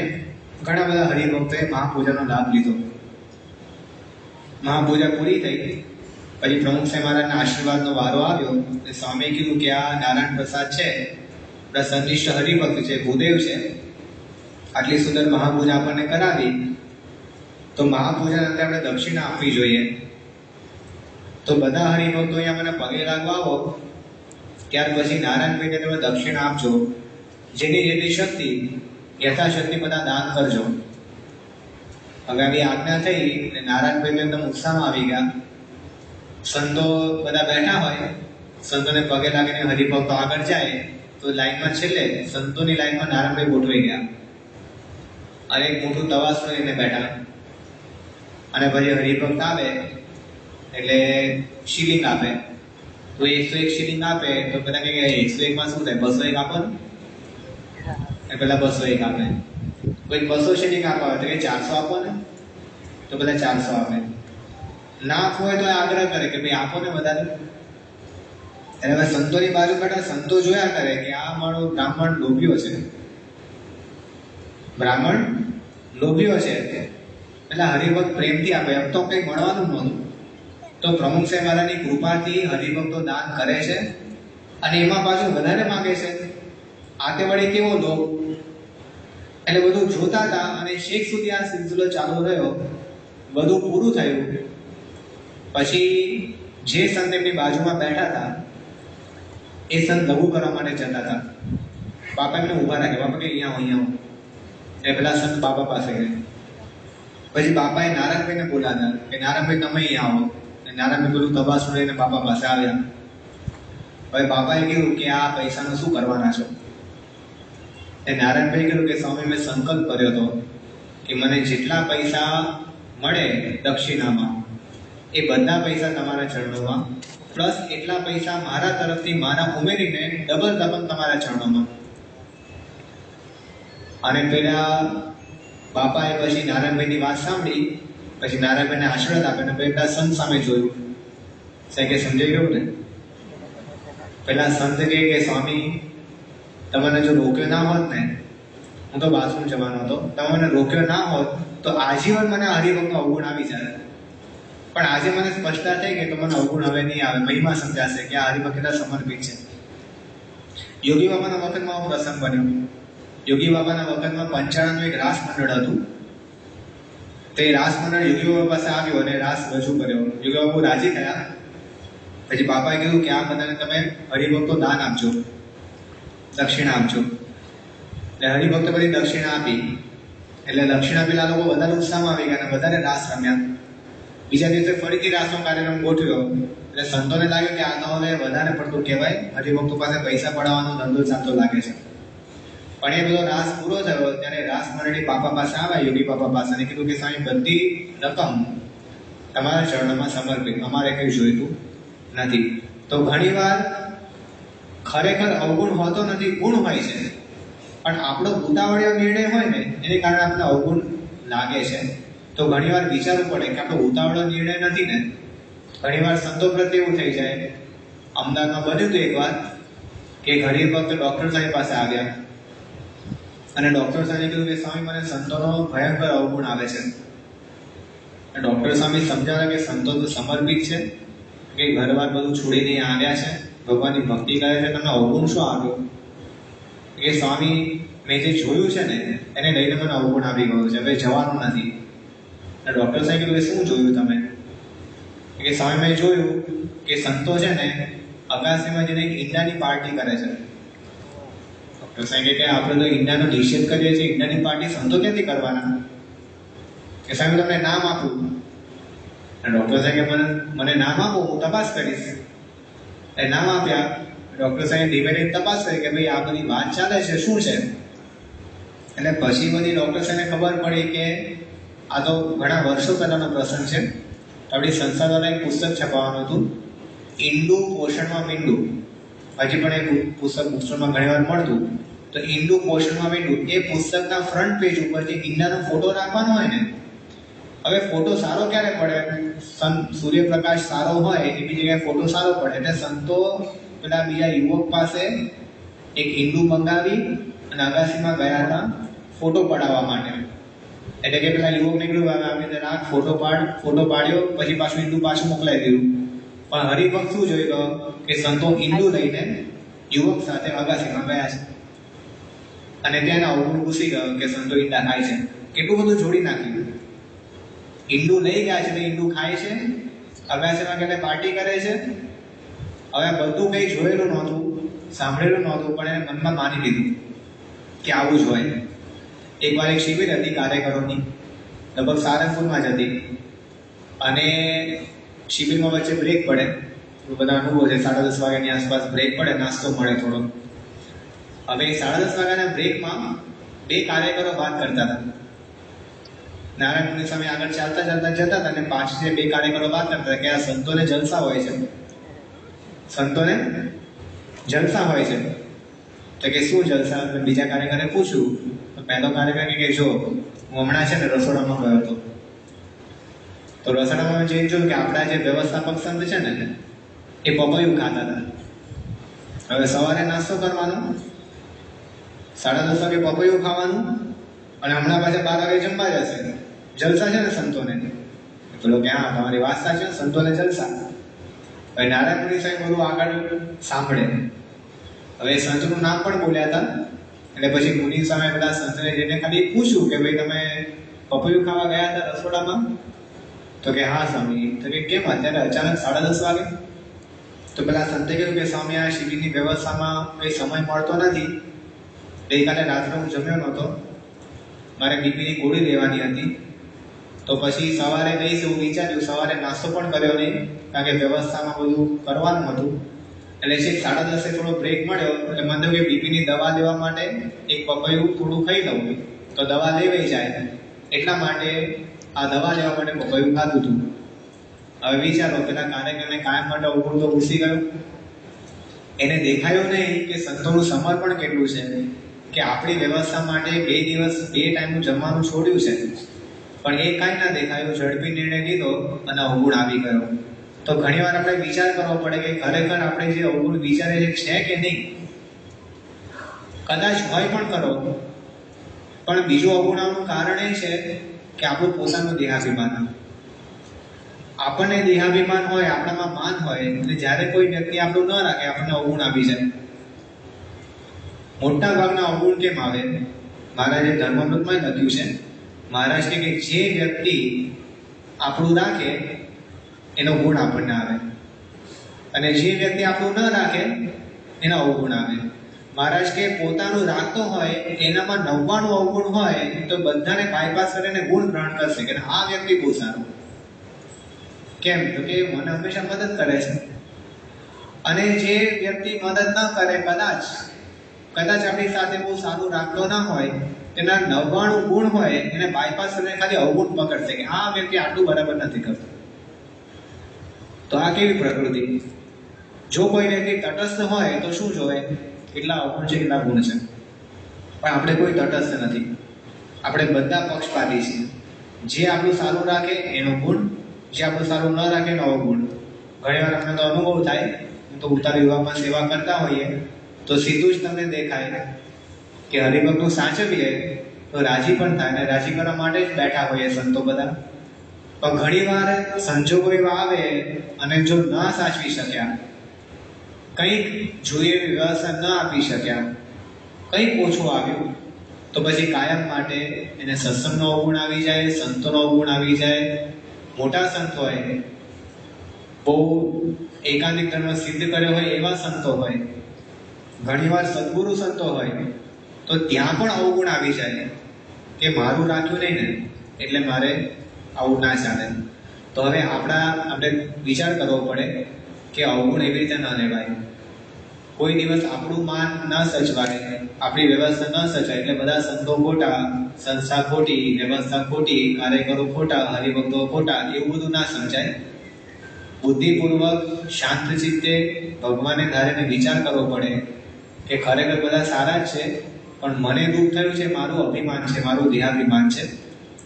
ઘણા બધા હરિભક્તોએ મહાપૂજાનો લાભ લીધો. મહાપૂજા પૂરી થઈ પછી પ્રમુખ સાહેબ મહારાજના આશીર્વાદનો વારો આવ્યો. સ્વામીએ કીધું કે આ નારાયણ પ્રસાદ છે, આપણા સંનિષ્ઠ હરિભક્ત છે, ભૂદેવ છે, આટલી સુંદર મહાપૂજા આપણને કરાવી, તો મહાપૂજાના અંતે આપણે દક્ષિણા આપવી જોઈએ. તો બધા હરિભક્તો અહીંયા મને પગે લાગવા આવો, ત્યાર પછી નારાયણભાઈને તમે દક્ષિણા આપજો, જેની જેટલી શક્તિ યથાશક્તિ બધા દાન કરજો. હવે આવી આજ્ઞા થઈ અને નારાયણભાઈ એકદમ ઉત્સાહમાં આવી ગયા. સંતો બધા બેઠા હોય, સંતોને પગે લાગીને હરિભક્તો આગળ જાય તો લાઈનમાં છેલ્લે સંતોની લાઈનમાં નારાયણભાઈ ગોઠવાઈ ગયા, અને એક મોટું તવાસણું લઈને બેઠા. અને પછી હરિભક્ત આવે એટલે શિલિંગ આપે, તો 101 શિલિંગ આપે તો બધા કહે 101 માં શું થાય, 201 આપો ને, પેલા 201 આપે. કોઈ 200 શિલિંગ આપવા તો કે 400 આપો ને, તો બધા 400 આપે. ના હોય તો આગ્રહ કરે કે ભાઈ આપો ને વધારે. એટલે હવે સંતોની બાજુ બેઠા સંતો જોયા કરે કે આ મારો બ્રાહ્મણ લોભીઓ છે, બ્રાહ્મણ લોભીઓ છે. એટલે હરિભક્ત પ્રેમથી આપે, એમ તો કંઈ મળવાનું નહોતું. તો પ્રમુખ સાહેબ મહારાજની કૃપાથી હરિભક્તો દાન કરે છે, અને એમાં પાછું વધારે માંગે છે. આ તે વળી કેવો લોભ. એટલે બધું જોતા હતા, અને શેખ સુધી આ સિલસિલો ચાલુ રહ્યો. બધું પૂરું થયું પછી જે સંત એમની બાજુમાં બેઠા હતા એ સંત લઘુ કરવા માટે જતા હતા. બાપા એમને ઊભા રાખ્યા, બાપા કે અહીંયા આવો. એ પેલા સંત બાપા પાસે ગયા. પછી બાપાએ નારાયણભાઈને બોલાવ્યા કે નારાયણભાઈ તમે અહીંયા આવો. નારાયણભાઈ પેલું તબાસણું લઈને બાપા પાસે આવ્યા. હવે બાપાએ કીધું કે આ પૈસાનું શું કરવાના છો? એ નારાયણભાઈ કીધું કે સ્વામી મેં સંકલ્પ કર્યો હતો કે મને જેટલા પૈસા મળે દક્ષિણામાં એ બધા પૈસા તમારા ચરણોમાં, પ્લસ એટલા પૈસા મારા તરફથી મારા ઉમેરીને ડબલ તમારા ચરણોમાં. અને પેલા બાપાએ પછી નારાયણભાઈની વાત સાંભળી, પછી નારાયણભાઈને આશીર્વાદ આપે ને પેલા સંત સામે જોયું. સાહેબ કે સમજાઈ ગયું ને? પેલા સંત કહે કે સ્વામી તમને જો રોક્યો ના હોત ને, હું તો બાથરૂમ જવાનો હતો, તમે મને રોક્યો ના હોત તો આજીવન મને હરિભક્તનો અવગુણ આવી જાય. પણ આજે મને સ્પષ્ટતા થઈ કે તો મને અવગુણ હવે નહીં આવે, મહિમા સમજાશે કે આ હરિભક્ત કેટલા સમર્પિત છે. યોગી બાબાના વખતમાં આવો પ્રસંગ બન્યો. યોગી બાબાના વખતમાં પંચાળાનું એક રાસ મંડળ હતું. તે રાસ મંડળ યોગી બાબા પાસે આવ્યો અને રાસ રજૂ કર્યો. યોગી બાબુ રાજી થયા. પછી બાપાએ કીધું કે આ બધાને તમે હરિભક્તો દાન આપજો, દક્ષિણા આપજો. એટલે હરિભક્તો બધી દક્ષિણા આપી. એટલે દક્ષિણા પેલા લોકો વધારે ઉત્સાહમાં આવી ગયા અને વધારે રાસ રમ્યા. બીજા દિવસે ફરીથી રાસનો કાર્યક્રમ ગોઠવ્યો. એટલે સંતોને લાગ્યું કે આ તો હવે વધારે પડતું કહેવાય, હરિભક્તો પાસે પૈસા પડાવવાનો ધંધો ચાલતો લાગે છે. પણ એ બધો રાસ પૂરો થયો ત્યારે રાસ મંડળી બાપા પાસે આવ્યા, યોગી બાપા પાસે, અને કીધું કે સ્વામી બધી રકમ તમારા ચરણોમાં સમર્પિત, અમારે કંઈ જોઈતું નથી. તો ઘણીવાર ખરેખર અવગુણ હોતો નથી, ગુણ હોય છે. પણ આપણો ઉતાવળિયો નિર્ણય હોય ને એને કારણે આપણને અવગુણ લાગે છે. તો ઘણીવાર વિચારવું પડે કે આપણો ઉતાવળો નિર્ણય નથી ને. ઘણીવાર સંતો પ્રત્યે એવું થઈ જાય. અમદાવાદમાં બન્યું હતું એક વાત કે હરિભક્ત ડૉક્ટર સાહેબ પાસે આવ્યા અને ડૉક્ટર સાહેબે કીધું કે સ્વામી મને સંતોનો ભયંકર અવગુણ આવે છે. ડૉક્ટર સ્વામી સમજાવ્યા કે સંતો તો સમર્પિત છે, કે ઘરવાર બધું છોડીને આવ્યા છે, ભગવાનની ભક્તિ કરે છે, તમને અવગુણ શું આવ્યો? એ સ્વામી મેં જે જોયું છે ને એને લઈને મને અવગુણ આવી ગયો છે, હવે જવાનું નથી. ડૉક્ટર સાહેબ કીધું કે શું જોયું તમે? કે સ્વામી મેં જોયું કે સંતો છે ને અગાસીમાં જઈને ઈંડાની પાર્ટી કરે છે. ડૉક્ટર સાહેબ કે આપણે તો ઈંડાનો નિષેધ કરીએ છીએ, ઈંડાની પાર્ટી સંતો ક્યાંથી કરવાના? કે સાહેબ તમને નામ આપું. ડૉક્ટર સાહેબ કે મને નામ આપો, હું તપાસ કરીશ. એ નામ આપ્યા. ડૉક્ટર સાહેબ ધીમે ધીમે તપાસ કરી કે ભાઈ આ બધી વાત ચાલે છે, શું છે? એટલે પછી બધી ડૉક્ટર સાહેબને ખબર પડી કે આ તો ઘણા વર્ષો પહેલાનો પ્રસંગ છે. આપણી સંસ્થા દ્વારા એક પુસ્તક છપાવવાનું હતું, ઈંડું પોષણમાં મીંડું. હજી પણ એ પુસ્તક પુસ્તકમાં ઘણી વાર મળતું. તો ઈંડું પોષણમાં મીંડું એ પુસ્તકના ફ્રન્ટ પેજ ઉપર જે ઈંડાનો ફોટો રાખવાનો હોય ને, હવે ફોટો સારો ક્યારે પડે? સૂર્યપ્રકાશ સારો હોય એવી જગ્યાએ ફોટો સારો પડે. એટલે સંતો પેલા બીજા યુવક પાસે એક ઈંડું મંગાવી અને અગાસીમાં ગયા હતા ફોટો પડાવવા માટે. એટલે કે પેલા યુવક નીકળ્યું, આવી રીતે રાખ ફોટો પાડ્યો, પછી પાછું ઈંડું પાછું મોકલાવી દીધું. પણ હરિભક્ત શું જોઈ ગયો કે સંતો ઈંડું લઈને યુવક સાથે અગાસીમાં ગયા છે, અને ત્યાં અવગુણ ઘૂસી ગયો કે સંતો ઈંડા ખાય છે. કેટલું બધું જોડી નાખ્યું. ઈંડું લઈ ગયા છે તો ઈંડું ખાય છે, અગાસીમાં કે પાર્ટી કરે છે. હવે બધું કંઈ જોયેલું નહોતું, સાંભળેલું નહોતું, પણ એને મનમાં માની લીધું કે આવું જ હોય. એકવાર એક શિબિર હતી કાર્યકરોની, લગભગ સારંગપુરમાં જ હતી, અને શિબિરમાં વચ્ચે બ્રેક પડે. બધા અનુભવ છે, 10:30 વાગ્યાની આસપાસ બ્રેક પડે, નાસ્તો મળે થોડો. હવે 10:30 વાગ્યાના બ્રેકમાં બે કાર્યકરો વાત કરતા હતા. નારાયણની સામે આગળ ચાલતા જતા હતા, અને પાછળ બે કાર્યકરો વાત કરતા હતા કે આ સંતોને જલસા હોય છે, સંતોને જલસા હોય છે. તો કે શું જલસા? બીજા કાર્યકરે પૂછ્યું. તો પહેલો કાર્યકર કે જો હું હમણાં છે ને રસોડામાં ગયો હતો, તો રસોડામાં જઈને જોયું કે આપણા જે વ્યવસ્થાપક સંત છે ને એ પપૈયું ખાતા હતા. હવે સવારે નાસ્તો કરવાનો, 10:30 વાગે પપૈયું ખાવાનું, અને હમણાં પાછા 12 વાગે જમવા જશે. જલસા છે ને સંતોને. પેલો કે હા તમારી વાત સાચી છે, સંતોને જલસા. હવે નારાયણ સાહેબ બધું આગળ સાંભળે. હવે સંતનું નામ પણ બોલ્યા હતા. એટલે પછી મુનિ સામે પેલા સંતને જઈને ખાલી પૂછ્યું કે ભાઈ તમે પપૈયું ખાવા ગયા હતા રસોડામાં? તો કે હા સ્વામી. તો કે કેમ અત્યારે અચાનક 10:30 વાગે? તો પેલા સંતે કહ્યું કે સ્વામી આ શિબિરની વ્યવસ્થામાં કંઈ સમય મળતો નથી. ગઈકાલે રાત્રે હું જમ્યો નહોતો, મારે બીપીની ગોળી લેવાની હતી. તો પછી સવારે કહીશ એવું વિચાર્યું, સવારે નાસ્તો પણ કર્યો નહીં, કારણ કે વ્યવસ્થામાં બધું કરવાનું હતું. એટલે છેક 10:30 થોડો બ્રેક મળ્યો, એટલે મને કે બીપીની દવા લેવા માટે એક પપૈયું થોડું ખાઈ લઉં તો દવા લેવાઈ જાય, એટલા માટે આ દવા લેવા માટે પપૈયું ખાધું હતું. હવે વિચારો, પેલા કાર્યકરને કાયમ માટે અવગુણ તો ઘૂસી ગયો. એને દેખાયું નહીં કે સંતોનું સમર્પણ કેટલું છે, કે આપણી વ્યવસ્થા માટે 2 દિવસ 2 ટાઈમનું જમવાનું છોડ્યું છે. પણ એ કાંઈ ના દેખાયું, ઝડપી નિર્ણય લીધો અને અવગુણ આવી ગયો. તો ઘણી વાર આપણે વિચાર કરવો પડે કે ખરેખર આપણે જે અવગુણ વિચારે છે કે નહીં. કદાચ હોય પણ કરો, પણ બીજું અવગુણ આવવાનું કારણ એ છે કે આપણું પોતાનું દેહાભિમાન. આપણને દેહાભિમાન હોય, આપણામાં માન હોય, એટલે જ્યારે કોઈ વ્યક્તિ આપણું ન રાખે આપણને અવગુણ આપી જાય. મોટા ભાગના અવગુણ કેમ આવે? મહારાજે ધર્મમૃતમાં લખ્યું છે, મહારાજ કે જે વ્યક્તિ આપણું રાખે એનો ગુણ આપણને આવે, અને જે વ્યક્તિ આપણું ન રાખે એનો અવગુણ આવે. મહારાજ કે પોતાનું રાખતો હોય એનામાં 99 અવગુણ હોય તો બધાને બાયપાસ કરીને ગુણ ગ્રહણ કરશે કે આ વ્યક્તિ બહુ સારું. કેમ? તો કે મને હંમેશા મદદ કરે છે. અને જે વ્યક્તિ મદદ ન કરે, કદાચ આપણી સાથે બહુ સારું રાખતો ના હોય, તેના 99 ગુણ હોય એને બાયપાસ કરીને ખાલી અવગુણ પકડશે કે આ વ્યક્તિ આટલું બરાબર નથી કરતો. તો આ કેવી પ્રકૃતિ? જો કોઈ વ્યક્તિ તટસ્થ હોય તો શું જોવે? કેટલા અવગુણ છે, કેટલા ગુણ છે. પણ આપણે કોઈ તટસ્થ નથી, આપણે બધા પક્ષપાતી છીએ. જે આપણું સારું રાખે એનો ગુણ, જે આપણું સારું ન રાખે એનો અવગુણ. ઘણી વાર અમને તો અનુભવ થાય, તો ઉતાર વિવાહમાં સેવા કરતા હોઈએ તો સીધું જ તમને દેખાય કે હરિભક્તનું સાચવીએ તો રાજી પણ થાય, ને રાજી કરવા માટે જ બેઠા હોઈએ સંતો બધા. પણ ઘણી વાર સંજોગો એવા આવે અને જો ન સાચવી શક્યા કંઈક જોઈએ એવી વ્યવસ્થા ન આપી શક્યા, કંઈક ઓછું આવ્યું, તો પછી કાયમ માટે એને સત્સંગનો અવગુણ આવી જાય, સંતોનો અવગુણ આવી જાય. મોટા સંત હોય, બહુ એકાંતિક ધર્મ સિદ્ધ કર્યો હોય એવા સંતો હોય, ઘણીવાર સદગુરુ સંતો હોય, તો ત્યાં પણ અવગુણ આવી જાય કે મારું રાખ્યું નહીં ને એટલે મારે આવું ના ચાલે. તો હવે આપણે વિચાર કરવો પડે કે અવગુણ એવી રીતે ન લેવાય. કોઈ દિવસ આપણું માન ન સચવાય, આપણી વ્યવસ્થા ન સચવાય એટલે બધા સંતો ખોટા, સંસ્થા ખોટી, વ્યવસ્થા ખોટી, કાર્યકરો ખોટા, હરિભક્તો ખોટા, એવું બધું ના સમજાય. બુદ્ધિપૂર્વક શાંત ચિત્તે ભગવાને ધારીને વિચાર કરવો પડે કે ખરેખર બધા સારા જ છે, પણ મને દુઃખ થયું છે, મારું અભિમાન છે, મારું દેહાભિમાન છે.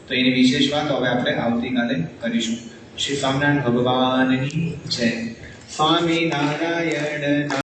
તો એની વિશેષ વાત હવે આપણે આવતીકાલે કરીશું. શ્રી સ્વામિનારાયણ ભગવાનની જય. સ્વામિનારાયણ.